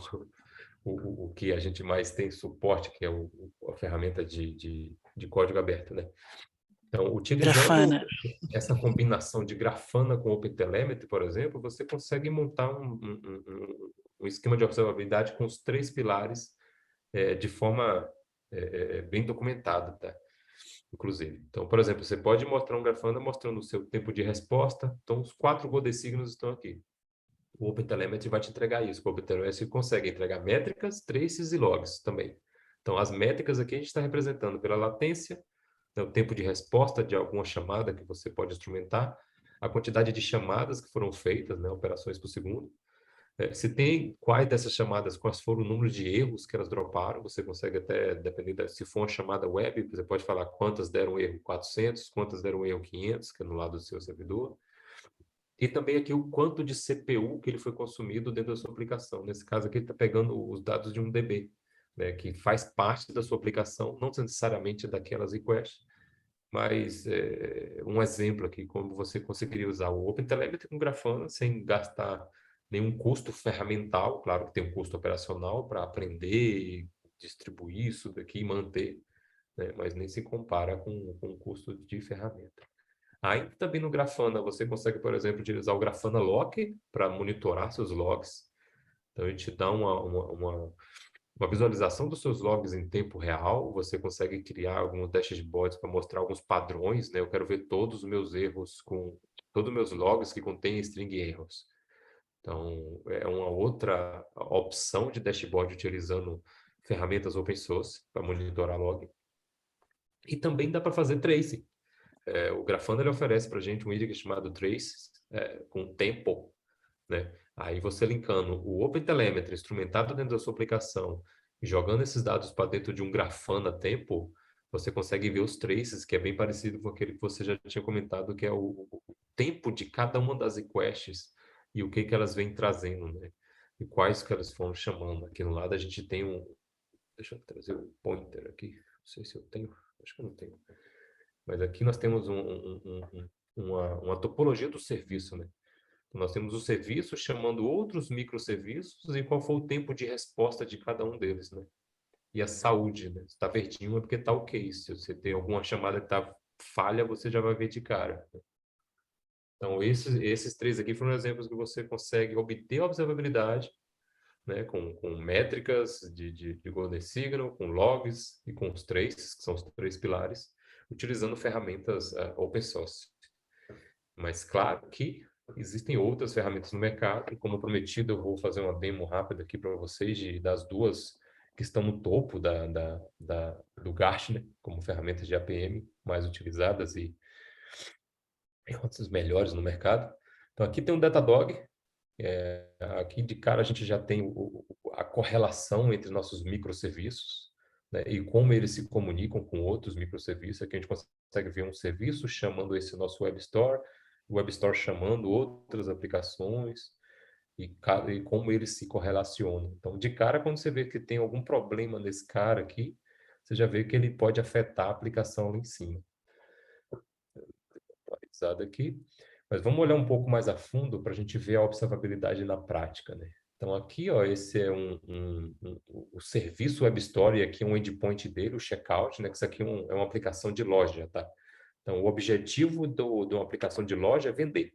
o que a gente mais tem suporte, que é a ferramenta de código aberto, né? Então, utilizando Grafana. essa combinação de Grafana com OpenTelemetry, por exemplo, você consegue montar um esquema de observabilidade com os três pilares de forma bem documentada, tá? inclusive. Então, por exemplo, você pode mostrar um Grafana mostrando o seu tempo de resposta. Então, os 4 godesígnios estão aqui. O OpenTelemetry vai te entregar isso. O OpenTelemetry consegue entregar métricas, traces e logs também. Então, as métricas aqui a gente está representando pela latência, né, o tempo de resposta de alguma chamada que você pode instrumentar, a quantidade de chamadas que foram feitas, né, operações por segundo. Se tem quais dessas chamadas, quais foram o número de erros que elas droparam, você consegue até, dependendo, se for uma chamada web, você pode falar quantas deram erro 400, quantas deram erro 500, que é no lado do seu servidor. E também aqui o quanto de CPU que ele foi consumido dentro da sua aplicação. Nesse caso aqui, ele está pegando os dados de um DB, né, que faz parte da sua aplicação, não necessariamente daquelas requests, mas um exemplo aqui, como você conseguiria usar o OpenTelemetry com Grafana sem gastar nenhum custo ferramental, claro que tem um custo operacional para aprender e distribuir isso daqui e manter, né, mas nem se compara com o custo de ferramenta. Aí também no Grafana você consegue, por exemplo, utilizar o Grafana Lock para monitorar seus logs. Então, ele te dá uma visualização dos seus logs em tempo real. Você consegue criar alguns dashboards para mostrar alguns padrões, né? Eu quero ver todos os meus erros com todos os meus logs que contêm string erros. Então, é uma outra opção de dashboard utilizando ferramentas open source para monitorar log. E também dá para fazer tracing. O Grafana ele oferece para a gente um widget chamado Trace, com tempo, né? Aí você linkando o OpenTelemetry instrumentado dentro da sua aplicação e jogando esses dados para dentro de um Grafana tempo, você consegue ver os traces, que é bem parecido com aquele que você já tinha comentado, que é o tempo de cada uma das requests e o que que elas vêm trazendo, né? E quais que elas foram chamando. Aqui no lado a gente tem um... Deixa eu trazer o pointer aqui. Não sei se eu tenho. Acho que eu não tenho. Mas aqui nós temos uma topologia do serviço, né? Então, nós temos o serviço chamando outros microserviços e qual foi o tempo de resposta de cada um deles, né? E a saúde, né? Se está verdinho é porque está ok. Se você tem alguma chamada que está falha, você já vai ver de cara. Então, esses 3 aqui foram exemplos que você consegue obter observabilidade, né? Com métricas de Golden Signal, com logs e com os traces, que são os 3 pilares, utilizando ferramentas open source. Mas claro que existem outras ferramentas no mercado, e como prometido, eu vou fazer uma demo rápida aqui para vocês das 2 que estão no topo do Gartner, como ferramentas de APM mais utilizadas e outras melhores no mercado. Então aqui tem um Datadog, aqui de cara a gente já tem a correlação entre nossos microserviços, né, e como eles se comunicam com outros microserviços. Aqui a gente consegue ver um serviço chamando esse nosso Web Store, o Web Store chamando outras aplicações e como eles se correlacionam. Então, de cara, quando você vê que tem algum problema nesse cara aqui, você já vê que ele pode afetar a aplicação lá em cima. Atualizado aqui. Mas vamos olhar um pouco mais a fundo para a gente ver a observabilidade na prática, né? Então, aqui, ó, esse é o serviço Web Store, e aqui é um endpoint dele, o checkout, né? Que isso aqui é uma aplicação de loja, tá? Então, o objetivo de uma aplicação de loja é vender.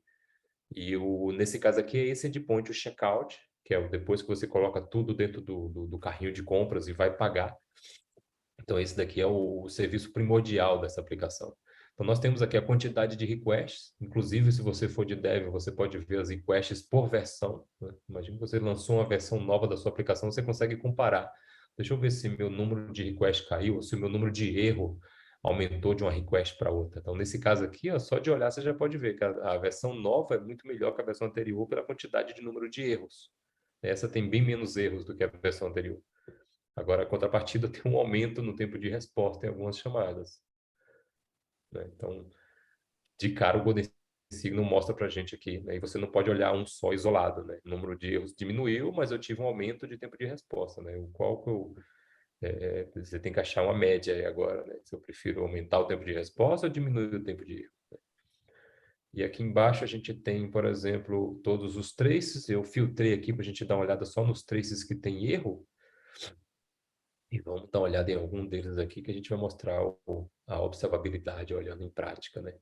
E nesse caso aqui é esse endpoint, o checkout, que é depois que você coloca tudo dentro do carrinho de compras e vai pagar. Então, esse daqui é o serviço primordial dessa aplicação. Então, nós temos aqui a quantidade de requests. Inclusive, se você for de dev, você pode ver as requests por versão, né? Imagina que você lançou uma versão nova da sua aplicação, você consegue comparar. Deixa eu ver se meu número de requests caiu, ou se o meu número de erro aumentou de uma request para outra. Então, nesse caso aqui, ó, só de olhar você já pode ver que a versão nova é muito melhor que a versão anterior pela quantidade de número de erros. Essa tem bem menos erros do que a versão anterior. Agora, a contrapartida tem um aumento no tempo de resposta em algumas chamadas, né? Então, de cara, o Golden Signal mostra para a gente aqui, né? E você não pode olhar um só isolado, né? O número de erros diminuiu, mas eu tive um aumento de tempo de resposta, né? O qual que você tem que achar uma média aí agora, né? Se eu prefiro aumentar o tempo de resposta ou diminuir o tempo de erro. E aqui embaixo a gente tem, por exemplo, todos os traces. Eu filtrei aqui para a gente dar uma olhada só nos traces que tem erro. E vamos dar uma olhada em algum deles aqui que a gente vai mostrar a observabilidade olhando em prática, né?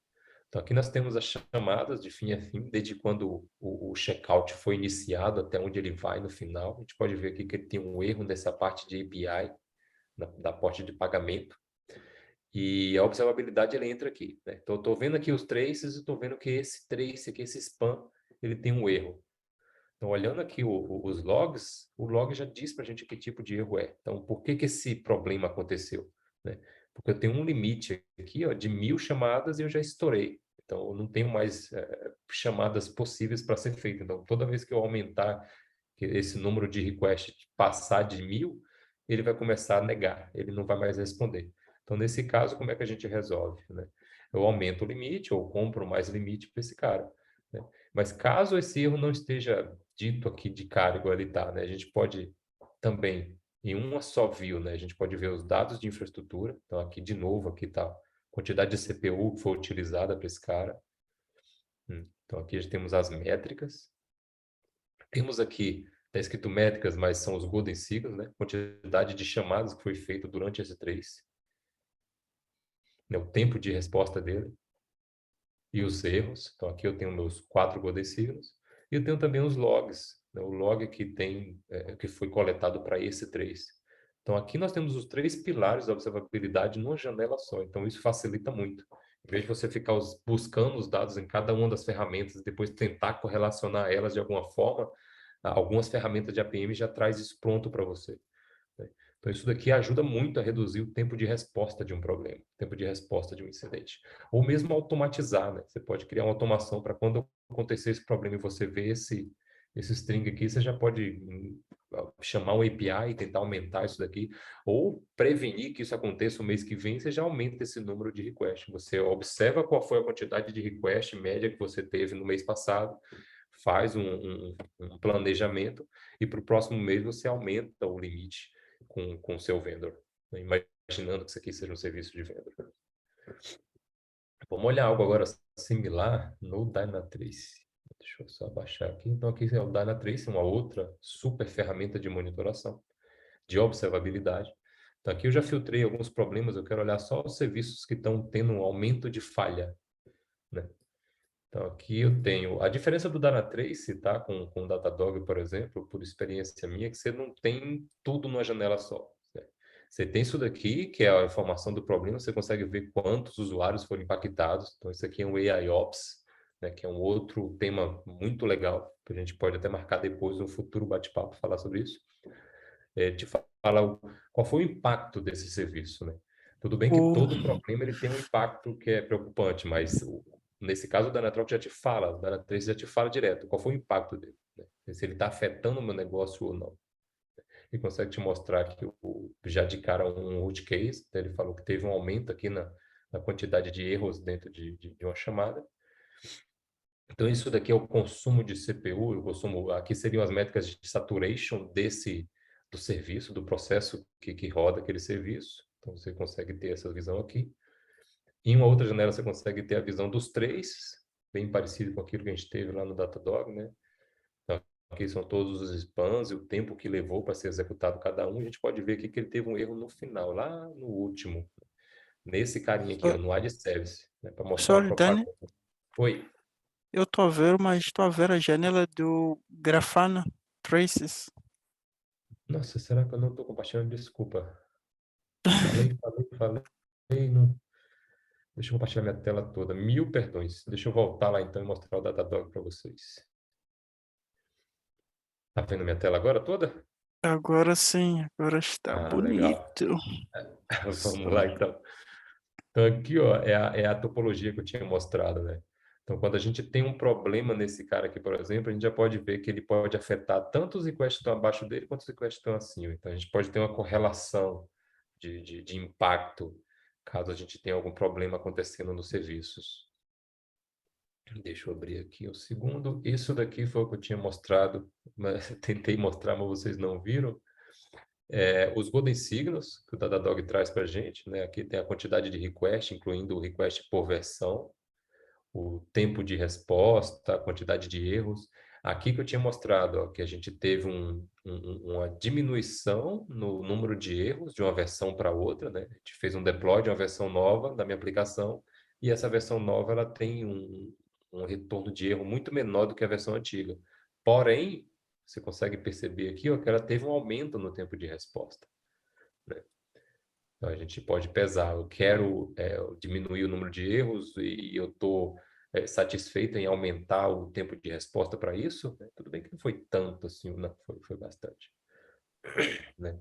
Então aqui nós temos as chamadas de fim a fim, desde quando o checkout foi iniciado até onde ele vai no final. A gente pode ver aqui que ele tem um erro nessa parte de API, da parte de pagamento. E a observabilidade, ela entra aqui, né? Então, eu estou vendo aqui os traces e estou vendo que esse trace aqui, esse span, ele tem um erro. Então, olhando aqui os logs, o log já diz para a gente que tipo de erro é. Então, por que esse problema aconteceu? Né? Porque eu tenho um limite aqui, ó, de 1000 chamadas e eu já estourei. Então, eu não tenho mais chamadas possíveis para ser feita. Então, toda vez que eu aumentar esse número de requests passar de 1000, ele vai começar a negar, ele não vai mais responder. Então, nesse caso, como é que a gente resolve? Né? Eu aumento o limite ou compro mais limite para esse cara. Né? Mas caso esse erro não esteja dito aqui de cara igual ele está, né? A gente pode também, em uma só view, né? A gente pode ver os dados de infraestrutura. Então, aqui de novo, aqui está a quantidade de CPU que foi utilizada para esse cara. Então, aqui já temos as métricas. Temos aqui, está escrito métricas, mas são os golden signals, né? Quantidade de chamadas que foi feita durante esse trace, né? O tempo de resposta dele e os erros. Então, aqui eu tenho meus 4 golden signals. E eu tenho também os logs, né? O log que tem, que foi coletado para esse trace. Então, aqui nós temos os 3 pilares da observabilidade numa janela só. Então, isso facilita muito. Em vez de você ficar buscando os dados em cada uma das ferramentas e depois tentar correlacionar elas de alguma forma, algumas ferramentas de APM já traz isso pronto para você. Né? Então, isso daqui ajuda muito a reduzir o tempo de resposta de um problema, tempo de resposta de um incidente. Ou mesmo automatizar, né? Você pode criar uma automação para quando acontecer esse problema e você ver esse string aqui, você já pode chamar um API e tentar aumentar isso daqui, ou prevenir que isso aconteça o mês que vem, você já aumenta esse número de requests. Você observa qual foi a quantidade de request média que você teve no mês passado, faz um planejamento e para o próximo mês você aumenta o limite com o seu vendor, né? Imaginando que isso aqui seja um serviço de vendor. Vamos olhar algo agora similar no Dynatrace. Deixa eu só abaixar aqui. Então, aqui é o Dynatrace, uma outra super ferramenta de monitoração, de observabilidade. Então, aqui eu já filtrei alguns problemas, eu quero olhar só os serviços que estão tendo um aumento de falha, né? Então, aqui eu tenho... A diferença do Dynatrace, tá? Com o Datadog, por exemplo, por experiência minha, é que você não tem tudo numa janela só. Né? Você tem isso daqui, que é a informação do problema, você consegue ver quantos usuários foram impactados. Então, isso aqui é um AIOps, né? Que é um outro tema muito legal, que a gente pode até marcar depois um futuro bate-papo falar sobre isso. Te fala qual foi o impacto desse serviço, né? Tudo bem que O, todo problema ele tem um impacto que é preocupante, mas nesse caso o Dynatrace já te fala, o Dynatrace já te fala direto qual foi o impacto dele, né? Se ele está afetando o meu negócio ou não. E consegue te mostrar que já de cara um root case, então ele falou que teve um aumento aqui na quantidade de erros dentro de uma chamada. Então, isso daqui é o consumo de CPU, o consumo, aqui seriam as métricas de saturation do serviço, do processo que roda aquele serviço. Então, você consegue ter essa visão aqui. Em uma outra janela, você consegue ter a visão dos três, bem parecido com aquilo que a gente teve lá no Datadog, né? Então, aqui são todos os spans e o tempo que levou para ser executado cada um. A gente pode ver aqui que ele teve um erro no final, lá no último. Nesse carinha aqui, ó, no ad service, né? Para mostrar uma sorry, Dani, propaganda. Oi. eu estou a ver, mas estou a ver a janela do Grafana Traces. Nossa, será que eu não estou compartilhando? Desculpa. Falei. Não... Deixa eu compartilhar minha tela toda. Mil perdões. Deixa eu voltar lá então e mostrar o Datadog para vocês. Tá vendo minha tela agora toda? Agora sim, agora está Ah, legal. bonito. Vamos lá Sorry. então. Então aqui, ó, é a topologia que eu tinha mostrado, né? Então, quando a gente tem um problema nesse cara aqui, por exemplo, a gente já pode ver que ele pode afetar tanto os requests que estão abaixo dele quanto os requests que estão acima. Então, a gente pode ter uma correlação de impacto caso a gente tenha algum problema acontecendo nos serviços. Deixa eu abrir aqui o segundo. Isso daqui foi o que eu tinha mostrado, mas tentei mostrar, mas vocês não viram. Os Golden Signals, que o Datadog traz para a gente, né? Aqui tem a quantidade de request, incluindo o request por versão, o tempo de resposta, a quantidade de erros. Aqui que eu tinha mostrado, ó, que a gente teve uma diminuição no número de erros de uma versão para outra, né? A gente fez um deploy de uma versão nova da minha aplicação e essa versão nova ela tem um retorno de erro muito menor do que a versão antiga. Porém, você consegue perceber aqui ó, que ela teve um aumento no tempo de resposta, né? Então, a gente pode pesar, eu quero diminuir o número de erros e eu estou satisfeito em aumentar o tempo de resposta para isso, né? Tudo bem que não foi tanto assim, não, foi bastante, né?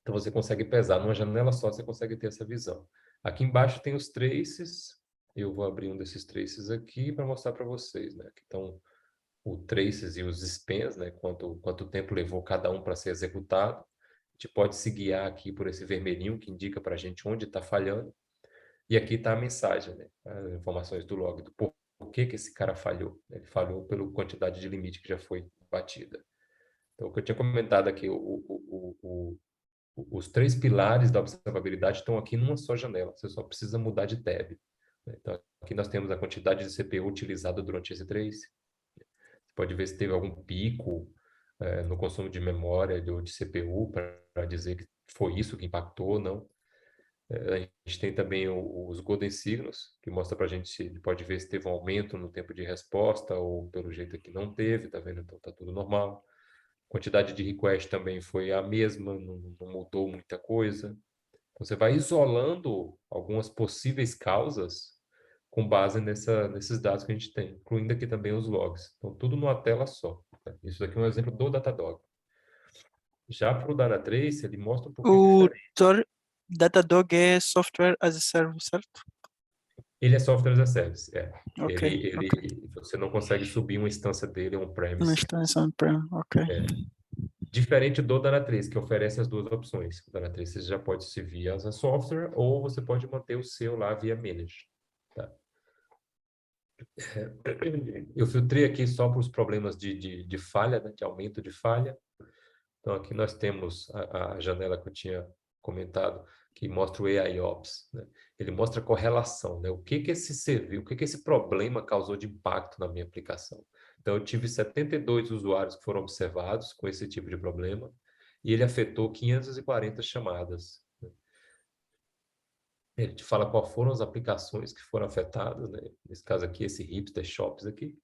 Então, você consegue pesar numa janela só, você consegue ter essa visão. Aqui embaixo tem os traces, eu vou abrir um desses traces aqui para mostrar para vocês, né? Aqui estão o traces e os spans, né? Quanto tempo levou cada um para ser executado. A gente pode se guiar aqui por esse vermelhinho que indica para a gente onde está falhando. E aqui está a mensagem, né? As informações do log, do porquê que esse cara falhou. Ele falhou pela quantidade de limite que já foi batida. Então, o que eu tinha comentado aqui, os três pilares da observabilidade estão aqui numa só janela. Você só precisa mudar de tab, né? Então, aqui nós temos a quantidade de CPU utilizada durante esse trace. Você pode ver se teve algum pico no consumo de memória ou de CPU para dizer que foi isso que impactou ou não. A gente tem também os Golden Signals, que mostra para a gente se pode ver se teve um aumento no tempo de resposta ou pelo jeito aqui não teve, tá vendo? Então tá tudo normal. Quantidade de request também foi a mesma, não mudou muita coisa. Então, você vai isolando algumas possíveis causas com base nesses dados que a gente tem, incluindo aqui também os logs. Então, tudo numa tela só. Tá? Isso aqui é um exemplo do Datadog. Já para o Dynatrace, ele mostra um pouquinho O diferente. Datadog é software as a service, certo? Ele é software as a service, é. Ok, ok. Você não consegue subir uma instância dele Uma on-premise. extensão prem, ok. Diferente do Dynatrace, que oferece as duas opções. O Dynatrace você já pode se via as a software ou você pode manter o seu lá via manage. Tá? Eu filtrei aqui só para os problemas de falha, né, de aumento de falha. Então, aqui nós temos a janela que eu tinha comentado, que mostra o AIOps, né? Ele mostra a correlação, né? O que que esse serviço, o que que esse problema causou de impacto na minha aplicação. Então, eu tive 72 usuários que foram observados com esse tipo de problema e ele afetou 540 chamadas. Ele te fala quais foram as aplicações que foram afetadas, né? Nesse caso aqui, esse Hipster Shops aqui.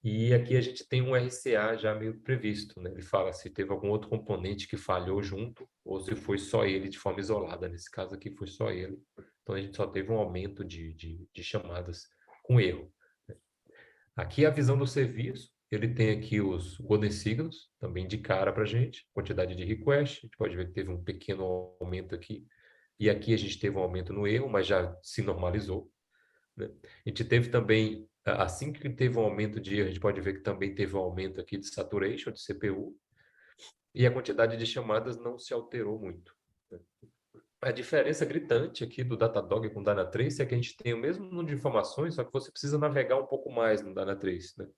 E aqui a gente tem um RCA já meio previsto, né? Ele fala se teve algum outro componente que falhou junto ou se foi só ele de forma isolada. Nesse caso aqui foi só ele. Então a gente só teve um aumento de chamadas com erro. Aqui a visão do serviço. Ele tem aqui os golden signals, também de cara para a gente, quantidade de request. A gente pode ver que teve um pequeno aumento aqui. E aqui a gente teve um aumento no erro, mas já se normalizou, né? A gente teve também, assim que teve um aumento de erro, a gente pode ver que também teve um aumento aqui de saturation de CPU e a quantidade de chamadas não se alterou muito, né? A diferença gritante aqui do Datadog com o Dynatrace é que a gente tem o mesmo número de informações, só que você precisa navegar um pouco mais no Dynatrace, né?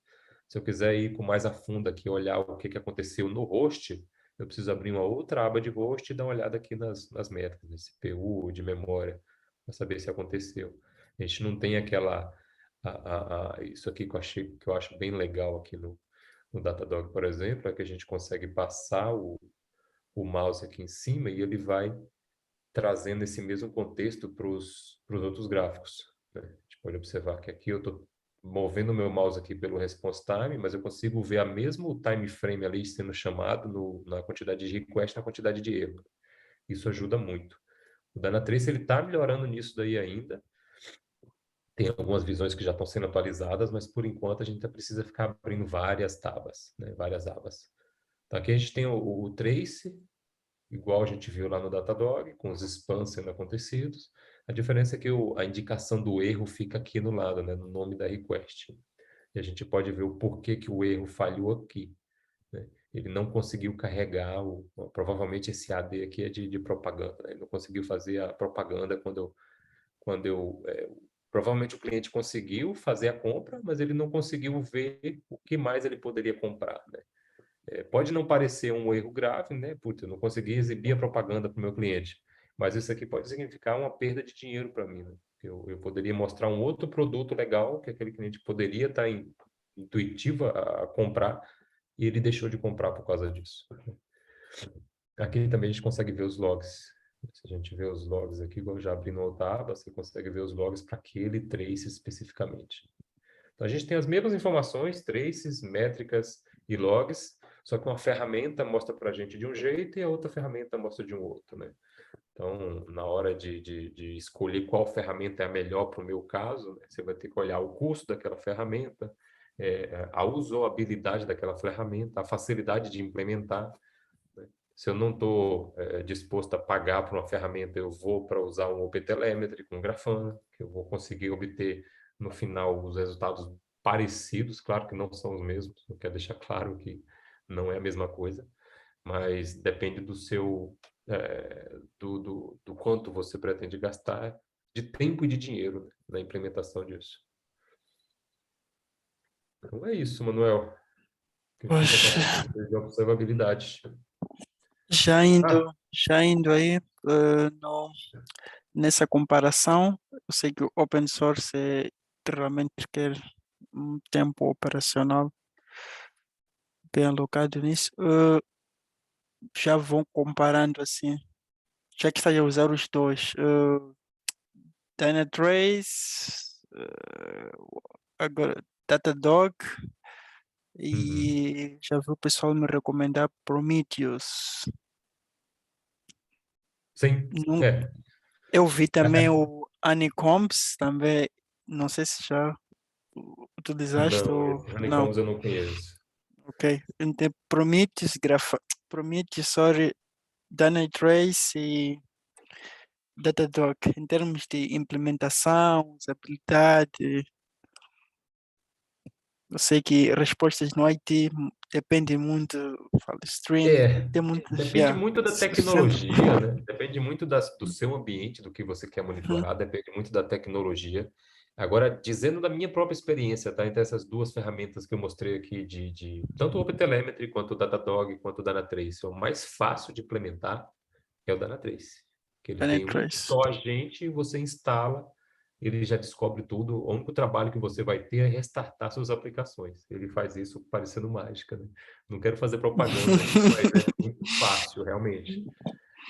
Se eu quiser ir com mais a fundo aqui, olhar o que aconteceu no host, eu preciso abrir uma outra aba de host e dar uma olhada aqui nas métricas, de CPU, de memória, para saber se aconteceu. A gente não tem aquela... isso aqui que eu acho bem legal aqui no Datadog, por exemplo, é que a gente consegue passar o mouse aqui em cima e ele vai trazendo esse mesmo contexto para os outros gráficos, né? A gente pode observar que aqui eu estou movendo o meu mouse aqui pelo response time, mas eu consigo ver a mesmo time frame ali sendo chamado na quantidade de request, na quantidade de erro. Isso ajuda muito. O Dynatrace ele está melhorando nisso daí ainda. Tem algumas visões que já estão sendo atualizadas, mas por enquanto a gente precisa ficar abrindo várias tabas, né? Várias abas. Então aqui a gente tem o trace, igual a gente viu lá no Datadog, com os spans sendo acontecidos. A diferença é que a indicação do erro fica aqui no lado, né, no nome da request. E a gente pode ver o porquê que o erro falhou aqui, né? Ele não conseguiu carregar, provavelmente esse AD aqui é de propaganda, né? Ele não conseguiu fazer a propaganda provavelmente o cliente conseguiu fazer a compra, mas ele não conseguiu ver o que mais ele poderia comprar, né? Pode não parecer um erro grave, né? Putz, eu não consegui exibir a propaganda para o meu cliente, mas isso aqui pode significar uma perda de dinheiro para mim, né? Eu poderia mostrar um outro produto legal que aquele cliente poderia estar intuitivo a comprar e ele deixou de comprar por causa disso. Aqui também a gente consegue ver os logs. Se a gente vê os logs aqui, igual eu já abri no outra aba, você consegue ver os logs para aquele trace especificamente. Então, a gente tem as mesmas informações, traces, métricas e logs, só que uma ferramenta mostra para a gente de um jeito e a outra ferramenta mostra de um outro, né? Então, na hora de escolher qual ferramenta é a melhor para o meu caso, né, você vai ter que olhar o custo daquela ferramenta, a usabilidade daquela ferramenta, a facilidade de implementar. Né? Se eu não estou disposto a pagar por uma ferramenta, eu vou para usar um OpenTelemetry com Grafana, que eu vou conseguir obter, no final, os resultados parecidos. Claro que não são os mesmos, eu quero deixar claro que não é a mesma coisa, mas depende do seu do quanto você pretende gastar de tempo e de dinheiro, né, na implementação disso. Então é isso, Manuel, que eu tinha para Pois, passar para você de observabilidade. Ah, já indo aí, no, nessa comparação, eu sei que o open source realmente requer um tempo operacional bem alocado nisso. Já vão comparando assim, já que está a usar os dois, Dynatrace, agora Datadog, uhum. e já vi o pessoal me recomendar Prometheus. Sim, Não, eu vi também é. o Honeycombs, também, não sei se já utilizaste Não, ou esse não. Honeycombs eu não conheço. Ok, então Prometheus, Prometheus, sorry, Dynatrace e Datadog, em termos de implementação, usabilidade, eu sei que respostas no IT dependem muito, fala stream, tem muitas, Depende yeah, muito da 100%. tecnologia, né? Depende muito do seu ambiente, do que você quer Uhum, monitorar, depende muito da tecnologia. Agora, dizendo da minha própria experiência, tá? Entre essas duas ferramentas que eu mostrei aqui, tanto o OpenTelemetry, quanto o Datadog, quanto o Dynatrace, o mais fácil de implementar é o Dynatrace, que ele tem um Dynatrace. só agente, você instala, ele já descobre tudo. O único trabalho que você vai ter é restartar suas aplicações. Ele faz isso parecendo mágica, né? Não quero fazer propaganda aqui, mas é muito fácil, realmente.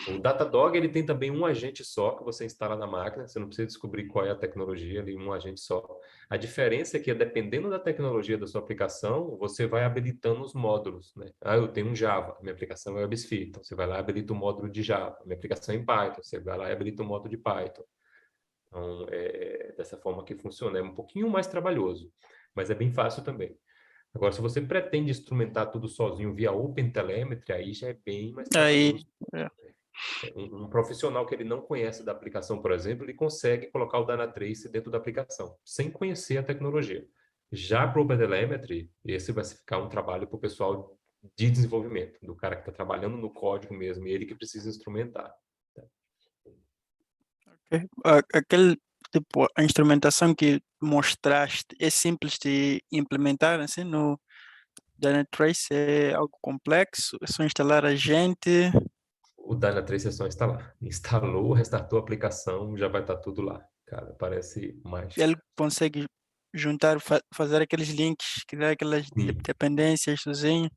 O Datadog, ele tem também um agente só que você instala na máquina, você não precisa descobrir qual é a tecnologia, ele um agente só. A diferença é que, dependendo da tecnologia da sua aplicação, você vai habilitando os módulos, né? Ah, eu tenho um Java, minha aplicação é WebSphere, então você vai lá e habilita o módulo de Java. Minha aplicação é em Python, você vai lá e habilita o módulo de Python. Então, é dessa forma que funciona. É um pouquinho mais trabalhoso, mas é bem fácil também. Agora, se você pretende instrumentar tudo sozinho via OpenTelemetry, aí já é bem mais Aí, trabalhoso. é, Um profissional que ele não conhece da aplicação, por exemplo, ele consegue colocar o Dynatrace dentro da aplicação, sem conhecer a tecnologia. Já para o OpenTelemetry, esse vai ficar um trabalho para o pessoal de desenvolvimento, do cara que está trabalhando no código mesmo, e ele que precisa instrumentar. aquele tipo, a instrumentação que mostraste é simples de implementar assim no Dynatrace, é algo complexo, é só instalar agente, O Dynatrace é só instalar. Instalou, restartou a aplicação, já vai estar tudo lá. Cara, parece mágica. ele consegue juntar, fazer aqueles links, criar aquelas Sim. dependências sozinho.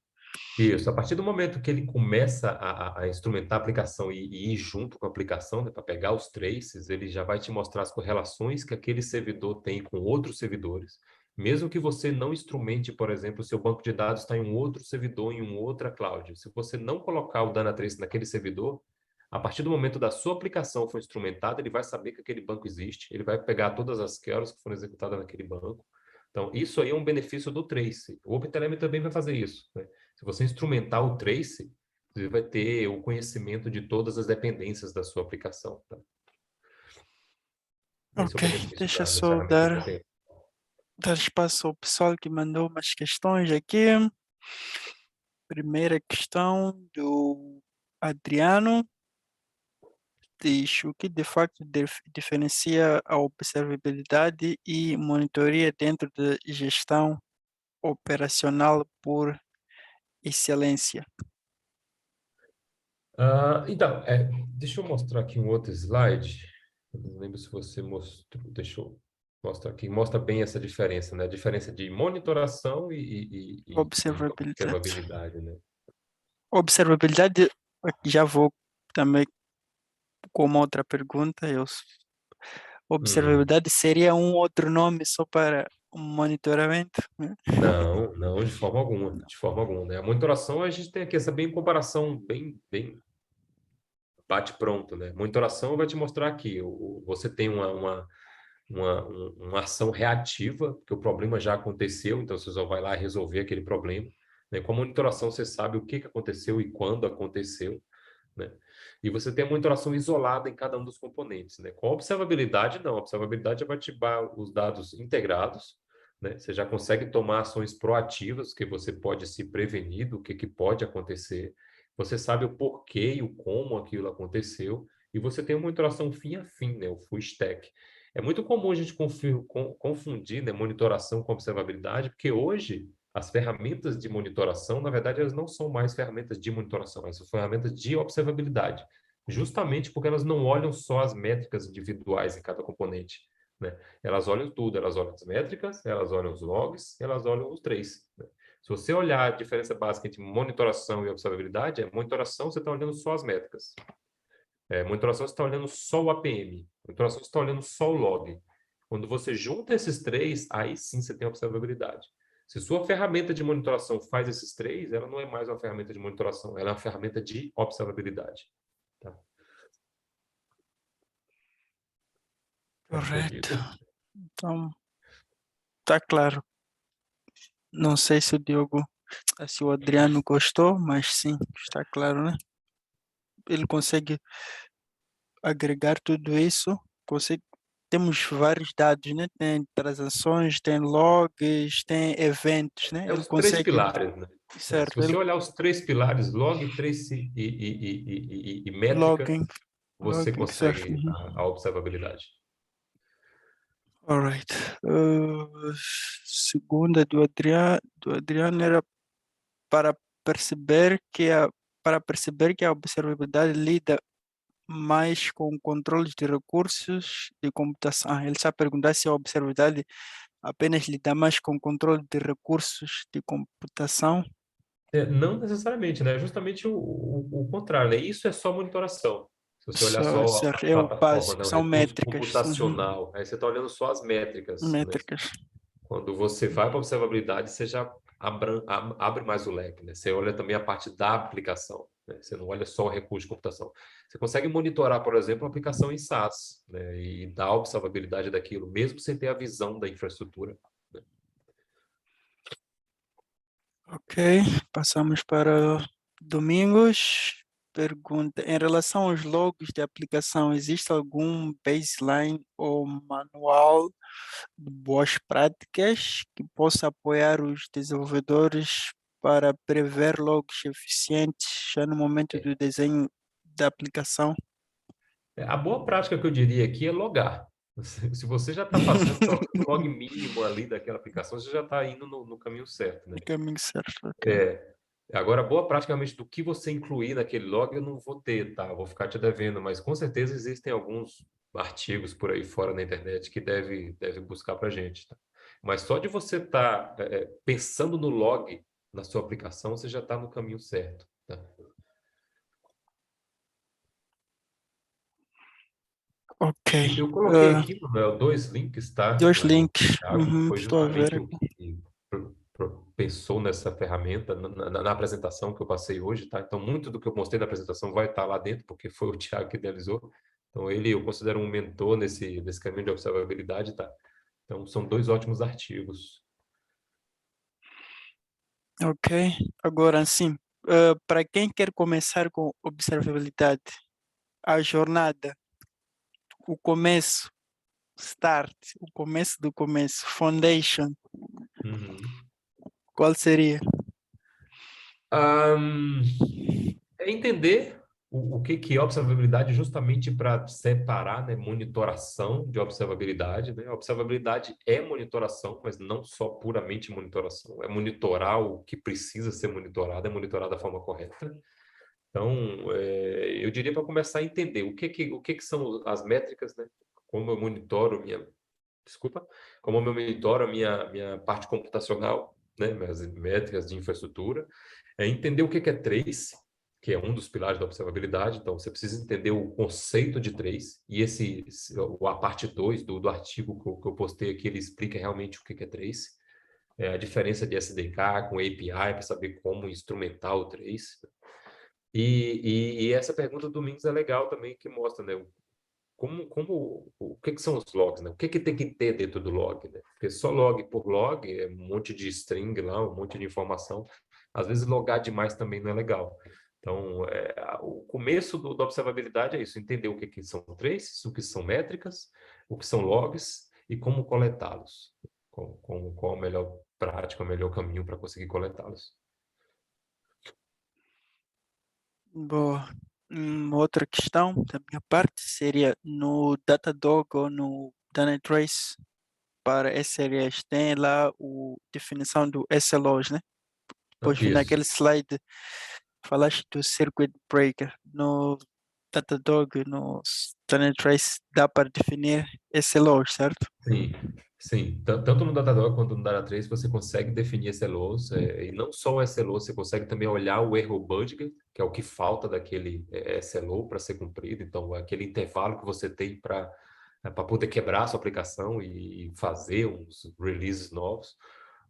Isso, a partir do momento que ele começa a instrumentar a aplicação e ir junto com a aplicação, né, para pegar os traces, ele já vai te mostrar as correlações que aquele servidor tem com outros servidores. Mesmo que você não instrumente, por exemplo, o seu banco de dados está em um outro servidor, em uma outra cloud. Se você não colocar o Dynatrace naquele servidor, a partir do momento da sua aplicação for instrumentada, ele vai saber que aquele banco existe, ele vai pegar todas as queries que foram executadas naquele banco. Então, isso aí é um benefício do Trace. O OpenTelemetry também vai fazer isso, né? Se você instrumentar o Trace, você vai ter o conhecimento de todas as dependências da sua aplicação. Tá? Esse é o Ok, benefício deixa das só ferramentas de dar, OpenTelemetry. dar espaço ao pessoal que mandou umas questões aqui. Primeira questão do Adriano. Diz o que de facto diferencia a observabilidade e monitoria dentro da gestão operacional por excelência. Então, deixa eu mostrar aqui um outro slide. Eu não lembro se você mostrou. Deixa eu mostrar aqui. Mostra bem essa diferença, né? A diferença de monitoração e Observabilidade. observabilidade, né? Observabilidade, aqui já vou também com uma outra pergunta. Hum. Observabilidade seria um outro nome só para um monitoramento, né? Não, não, de forma alguma, de forma alguma, né? A monitoração a gente tem aqui essa bem comparação bem bate-pronto, né? Monitoração vai te mostrar aqui, você tem uma ação reativa, porque o problema já aconteceu, então você só vai lá resolver aquele problema, né? Com a monitoração você sabe o que aconteceu e quando aconteceu, né? E você tem a monitoração isolada em cada um dos componentes, né? Com a observabilidade, não. A observabilidade vai te dar os dados integrados, né? Você já consegue tomar ações proativas, que você pode se prevenir do que pode acontecer. Você sabe o porquê e o como aquilo aconteceu. E você tem uma monitoração fim a fim, né? O full stack. É muito comum a gente confundir, né, monitoração com observabilidade, porque hoje as ferramentas de monitoração, na verdade, elas não são mais ferramentas de monitoração, elas são ferramentas de observabilidade, justamente porque elas não olham só as métricas individuais em cada componente, né? Elas olham tudo, elas olham as métricas, elas olham os logs, elas olham os três, né? Se você olhar a diferença básica entre monitoração e observabilidade, monitoração você está olhando só as métricas. Monitoração você está olhando só o APM. Monitoração você está olhando só o log. Quando você junta esses três, aí sim você tem observabilidade. Se sua ferramenta de monitoração faz esses três, ela não é mais uma ferramenta de monitoração, ela é uma ferramenta de observabilidade. Tá? Correto. Respondido? Então, tá claro. Não sei se o Diogo, se o Adriano gostou, mas sim, está claro, né? Ele consegue agregar tudo isso, consegue. Temos vários dados, né? Tem transações, tem logs, tem eventos, né? Ele Os três consegue, pilares, né? Se certo? você Ele olhar os três pilares, log, trace e métrica, logging, você logging, certo? consegue a observabilidade. Alright. Segunda do Adriano era para perceber que a observabilidade lida mais com controles de recursos de computação. Ele está a perguntar se a observabilidade apenas lida mais com controle de recursos de computação. Não necessariamente, né? É justamente o contrário, né? Isso é só monitoração. Se você olhar só a Certo, é o plataforma, né? básico, O são recurso métricas, computacional, aí você está olhando só as métricas, né? métricas. Quando você vai para a observabilidade, você já abre mais o leque, né? Você olha também a parte da aplicação, né? Você não olha só o recurso de computação. Você consegue monitorar, por exemplo, uma aplicação em SaaS, né? E dar a observabilidade daquilo, mesmo sem ter a visão da infraestrutura, né? Ok, passamos para Domingos. Pergunta: em relação aos logos de aplicação, existe algum baseline ou manual de boas práticas que possa apoiar os desenvolvedores para prever logos eficientes já no momento do desenho da aplicação? A boa prática que eu diria aqui é logar. Se você já está fazendo pelo menos o log mínimo ali daquela aplicação, você já está indo no caminho certo, né? No caminho certo, ok. É, agora, a boa prática realmente do que você incluir naquele log eu não vou ter, tá? Eu vou ficar te devendo, mas com certeza existem alguns artigos por aí fora na internet que deve buscar para a gente, tá? Mas só de você estar pensando no log na sua aplicação, você já está no caminho certo, tá? Ok. Eu coloquei Ah, aqui, Manuel, dois links, tá? dois links. Thiago Uhum, foi estou a ver justamente o aqui. que pensou nessa ferramenta na apresentação que eu passei hoje, tá? Então, muito do que eu mostrei na apresentação vai estar lá dentro, porque foi o Thiago que idealizou. Então, ele eu considero um mentor nesse caminho de observabilidade, tá? Então, são dois ótimos artigos. Ok. Agora sim, para quem quer começar com observabilidade, a jornada, o começo, start, o começo do começo, foundation, Uhum. qual seria? Ahn, É entender o que é observabilidade justamente para separar, né, monitoração de observabilidade, né? A observabilidade é monitoração, mas não só puramente monitoração. É monitorar o que precisa ser monitorado, é monitorar da forma correta. Então, eu diria para começar a entender o que são as métricas, né? Como eu monitoro desculpa, como eu monitoro a minha parte computacional, né? Minhas métricas de infraestrutura, entender o que é trace, que é um dos pilares da observabilidade. Então, você precisa entender o conceito de trace, e a parte 2 do artigo que eu postei aqui, ele explica realmente o que é trace, a diferença de SDK com API, para saber como instrumentar o trace. E essa pergunta do Domingos é legal também, que mostra, né, o que são os logs, né? O que tem que ter dentro do log, né? Porque só log por log é um monte de string lá, um monte de informação. Às vezes logar demais também não é legal. Então, o começo da observabilidade é isso, entender o que são traces, o que são métricas, o que são logs e como coletá-los. Qual a melhor prática, o melhor caminho para conseguir coletá-los. Boa. Outra questão da minha parte seria no Datadog ou no Dynatrace para SREs, tem lá a definição do SLOs, né? Depois vi Isso. naquele slide, falaste do Circuit Breaker. No Datadog, no Dynatrace, dá para definir SLOs, certo? Sim, sim. Tanto no Datadog quanto no Dynatrace você consegue definir SLOs, e não só o SLO, você consegue também olhar o erro budget, que é o que falta daquele SLO para ser cumprido. Então, aquele intervalo que você tem para poder quebrar a sua aplicação e fazer uns releases novos,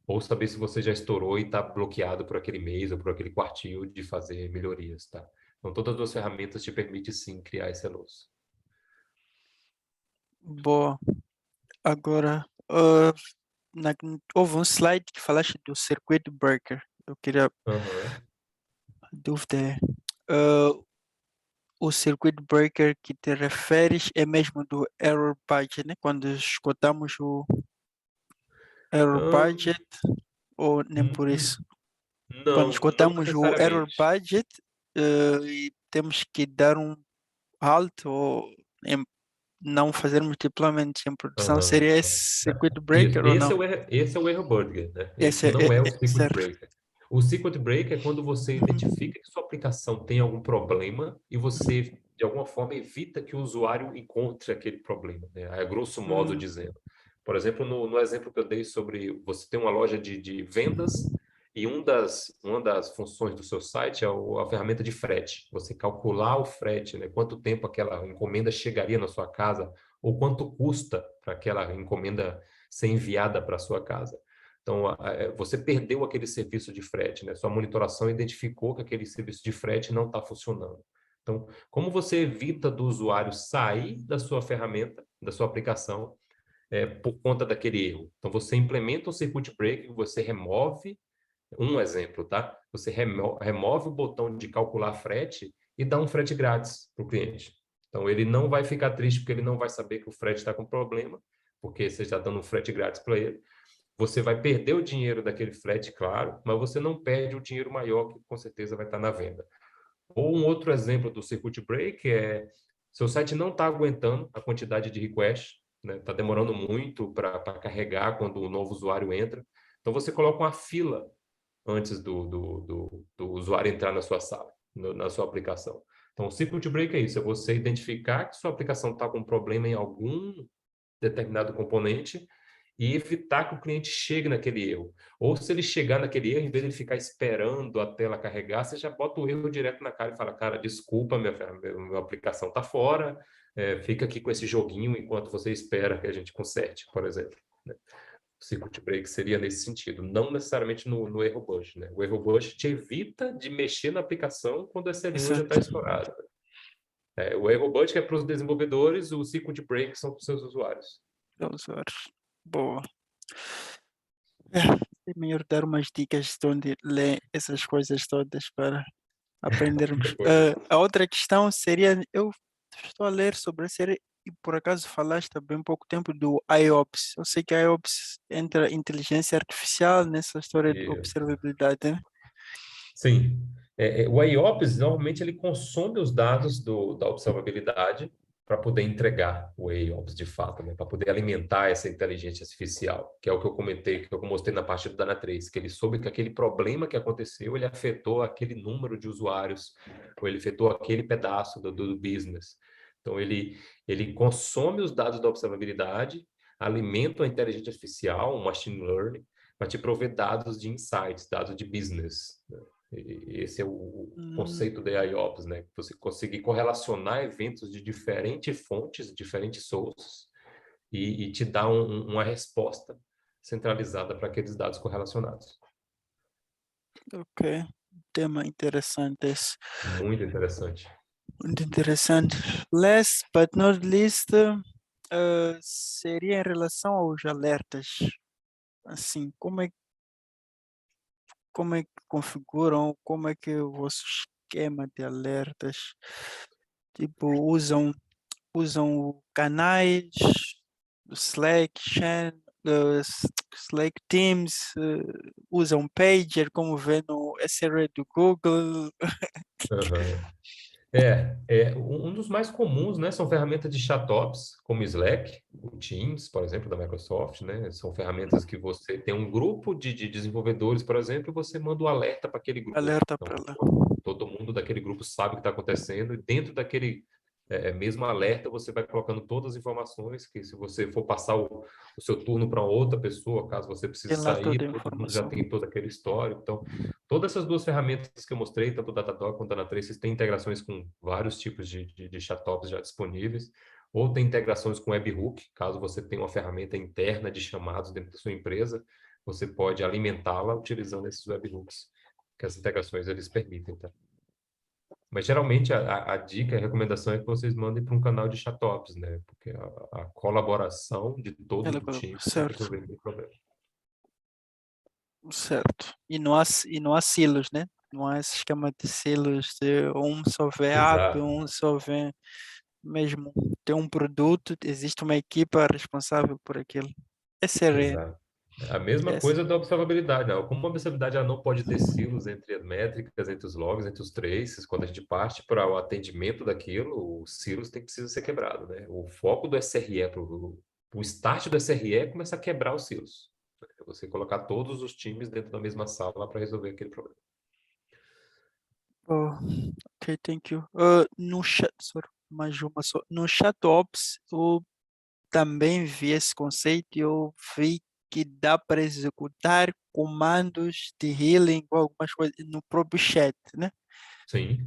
ou saber se você já estourou e está bloqueado por aquele mês ou por aquele quartil de fazer melhorias, tá? Então, todas as duas ferramentas te permitem sim criar SLOs. Boa. Agora, houve um slide que falaste do Circuit Breaker. Eu queria, Aham. a dúvida é, ah, o Circuit Breaker que te referes é mesmo do Error Budget, né? Quando esgotamos o Error Ahn, Budget, ou nem por hum, isso? Quando não esgotamos o Error necessariamente. Budget, e temos que dar um halt ou não fazermos deployment em produção, Aham. seria esse Circuit Isso. Breaker ou não? Esse é o erro burger, né? Esse Esse não é o é circuit certo. breaker. O circuit breaker é quando você Uhum. identifica que sua aplicação tem algum problema e você, de alguma forma, evita que o usuário encontre aquele problema, né? A grosso modo Hum, dizendo. Por exemplo, no exemplo que eu dei sobre você tem uma loja de vendas e uma das funções do seu site é a ferramenta de frete. Você calcular o frete, né? Quanto tempo aquela encomenda chegaria na sua casa ou quanto custa para aquela encomenda ser enviada para a sua casa. Então, você perdeu aquele serviço de frete, né? Sua monitoração identificou que aquele serviço de frete não está funcionando. Então, como você evita do usuário sair da sua ferramenta, da sua aplicação, por conta daquele erro? Então, você implementa um circuit breaker, você remove, um exemplo, tá? Você remove o botão de calcular frete e dá um frete grátis para o cliente. Então, ele não vai ficar triste porque ele não vai saber que o frete está com problema, porque você está dando um frete grátis para ele. Você vai perder o dinheiro daquele frete, claro, mas você não perde o dinheiro maior que com certeza vai estar na venda. Ou um outro exemplo do circuit break é seu site não está aguentando a quantidade de request, né? Está demorando muito para carregar quando o novo usuário entra. Então você coloca uma fila antes do usuário entrar na sua sala, na sua aplicação. Então, o circuit break é isso, é você identificar que sua aplicação está com problema em algum determinado componente e evitar que o cliente chegue naquele erro. Ou se ele chegar naquele erro, em vez de ele ficar esperando a tela carregar, você já bota o erro direto na cara e fala, cara, desculpa, minha aplicação está fora, fica aqui com esse joguinho enquanto você espera que a gente conserte, por exemplo. Né? O circuit break seria nesse sentido, não necessariamente no erro bush. Né? O erro bush te evita de mexer na aplicação quando o SLO já está exato. estourado. O erro bush é para os desenvolvedores, o circuit break são para os seus usuários. Vamos ver. Boa. É, é melhor dar umas dicas de onde ler essas coisas todas para aprendermos. Pois é. A outra questão seria, eu estou a ler sobre a série e por acaso falaste há bem pouco tempo do IOPS. Eu sei que a IOPS entra inteligência artificial nessa história de Isso. observabilidade, né? Sim. O IOPS, normalmente, ele consome os dados da observabilidade para poder entregar o IOPS de fato, né? Para poder alimentar essa inteligência artificial, que é o que eu comentei, que eu mostrei na parte do Dana 3, que ele soube que aquele problema que aconteceu, ele afetou aquele número de usuários, ou ele afetou aquele pedaço do business. Então, ele consome os dados da observabilidade, alimenta a inteligência artificial, o machine learning, para te prover dados de insights, dados de business, né? Esse é o Hum, conceito de IOPS, né? Você conseguir correlacionar eventos de diferentes fontes, diferentes sources, e te dar uma resposta centralizada para aqueles dados correlacionados. ok. tema interessante esse. Muito interessante. Muito interessante. Last but not least, seria em relação aos alertas. Assim, como é que configuram, como é que é o vosso esquema de alertas? Tipo, usam canais, Slack, Slack Teams, usam Pager, como vê no SRE do Google. Aham. Um dos mais comuns, né, são ferramentas de chat-ops, como Slack, o Teams, por exemplo, da Microsoft, né? São ferramentas que você tem um grupo de desenvolvedores, por exemplo, e você manda um alerta para aquele grupo. Alerta Então, para lá. todo mundo daquele grupo sabe o que está acontecendo, e dentro daquele mesmo alerta, você vai colocando todas as informações, que se você for passar o seu turno para outra pessoa, caso você precise Tem lá sair, toda a todo mundo já informação. tem todo aquele histórico. Então, todas essas duas ferramentas que eu mostrei, tanto o Datadog quanto a Dynatrace, têm integrações com vários tipos de chat-ops já disponíveis, ou tem integrações com webhook, caso você tenha uma ferramenta interna de chamados dentro da sua empresa, você pode alimentá-la utilizando esses webhooks, que as integrações eles permitem, tá? Mas geralmente a dica, a recomendação é que vocês mandem para um canal de chat-ops, né? Porque a colaboração de todo Ela o colocou, time vai certo, resolver o problema. certo. E não há silos, né? Não há esse esquema de silos de um só vê app, Exato, um só vê mesmo. Tem um produto, existe uma equipa responsável por aquilo. SRE, exato. A mesma essa, coisa da observabilidade, né? Como a observabilidade ela não pode ter silos entre as métricas, entre os logs, entre os traces, quando a gente parte para o atendimento daquilo, os silos precisam ser quebrados, né? O foco do SRE, o start do SRE é começar a quebrar os silos. É você colocar todos os times dentro da mesma sala para resolver aquele problema. oh, ok, thank you. No chat, sorry, mais uma só. No ChatOps, eu também vi esse conceito e eu vi que dá para executar comandos de healing ou algumas coisas no próprio chat, né? Sim.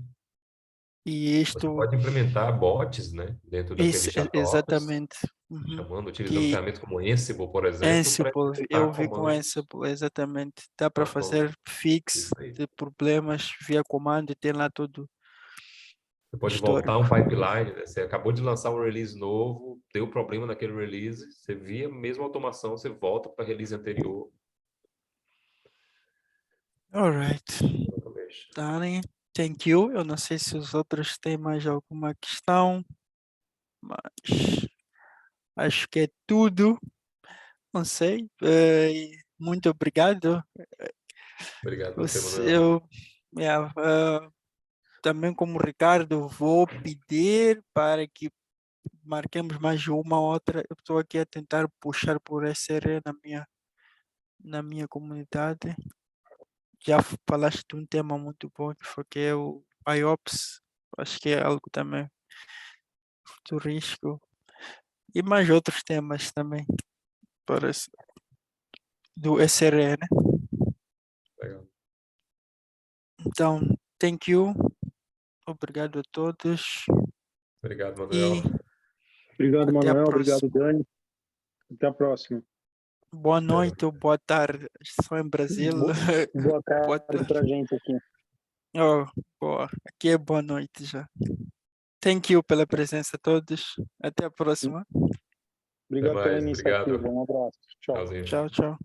E Você isto, pode implementar bots, né, dentro daquele chat-ops, exatamente. Uhum. utilizando Que ferramentas como Ansible, por exemplo, para Ansible, eu executar vi com comandos Ansible, exatamente. Dá para autônomos. fazer fix Isso aí. de problemas via comando e tem lá todo Você o pode voltar histórico. um pipeline, né? Você acabou de lançar um release novo, deu problema naquele release, você via a mesma automação, você volta para a release anterior. Alright, Automation. Darling, thank you. Eu não sei se os outros têm mais alguma questão, mas acho que é tudo. Não sei. Muito obrigado. Obrigado a você, Você- Manuel. Eu, yeah, também como Ricardo, vou pedir para que marquemos mais uma outra. Eu estou aqui a tentar puxar por SRE na minha comunidade. Já falaste de um tema muito bom que foi que é o IOPS. Acho que é algo também futurístico. E mais outros temas também, parece, do SRE, né? Legal. Então, thank you. Obrigado a todos Obrigado, e Manuel. Obrigado, até a Manuel. Obrigado, próxima. Dani. Até a próxima. Boa Até noite ou boa tarde. Estou em Brasil. Boa Boa tarde tarde. para a gente aqui. Oh, boa. Aqui é boa noite já. Thank you pela presença a todos. Até a próxima. Até Obrigado pela mais. iniciativa. Obrigado. Um abraço. Tchau. Tchauzinho. Tchau, tchau.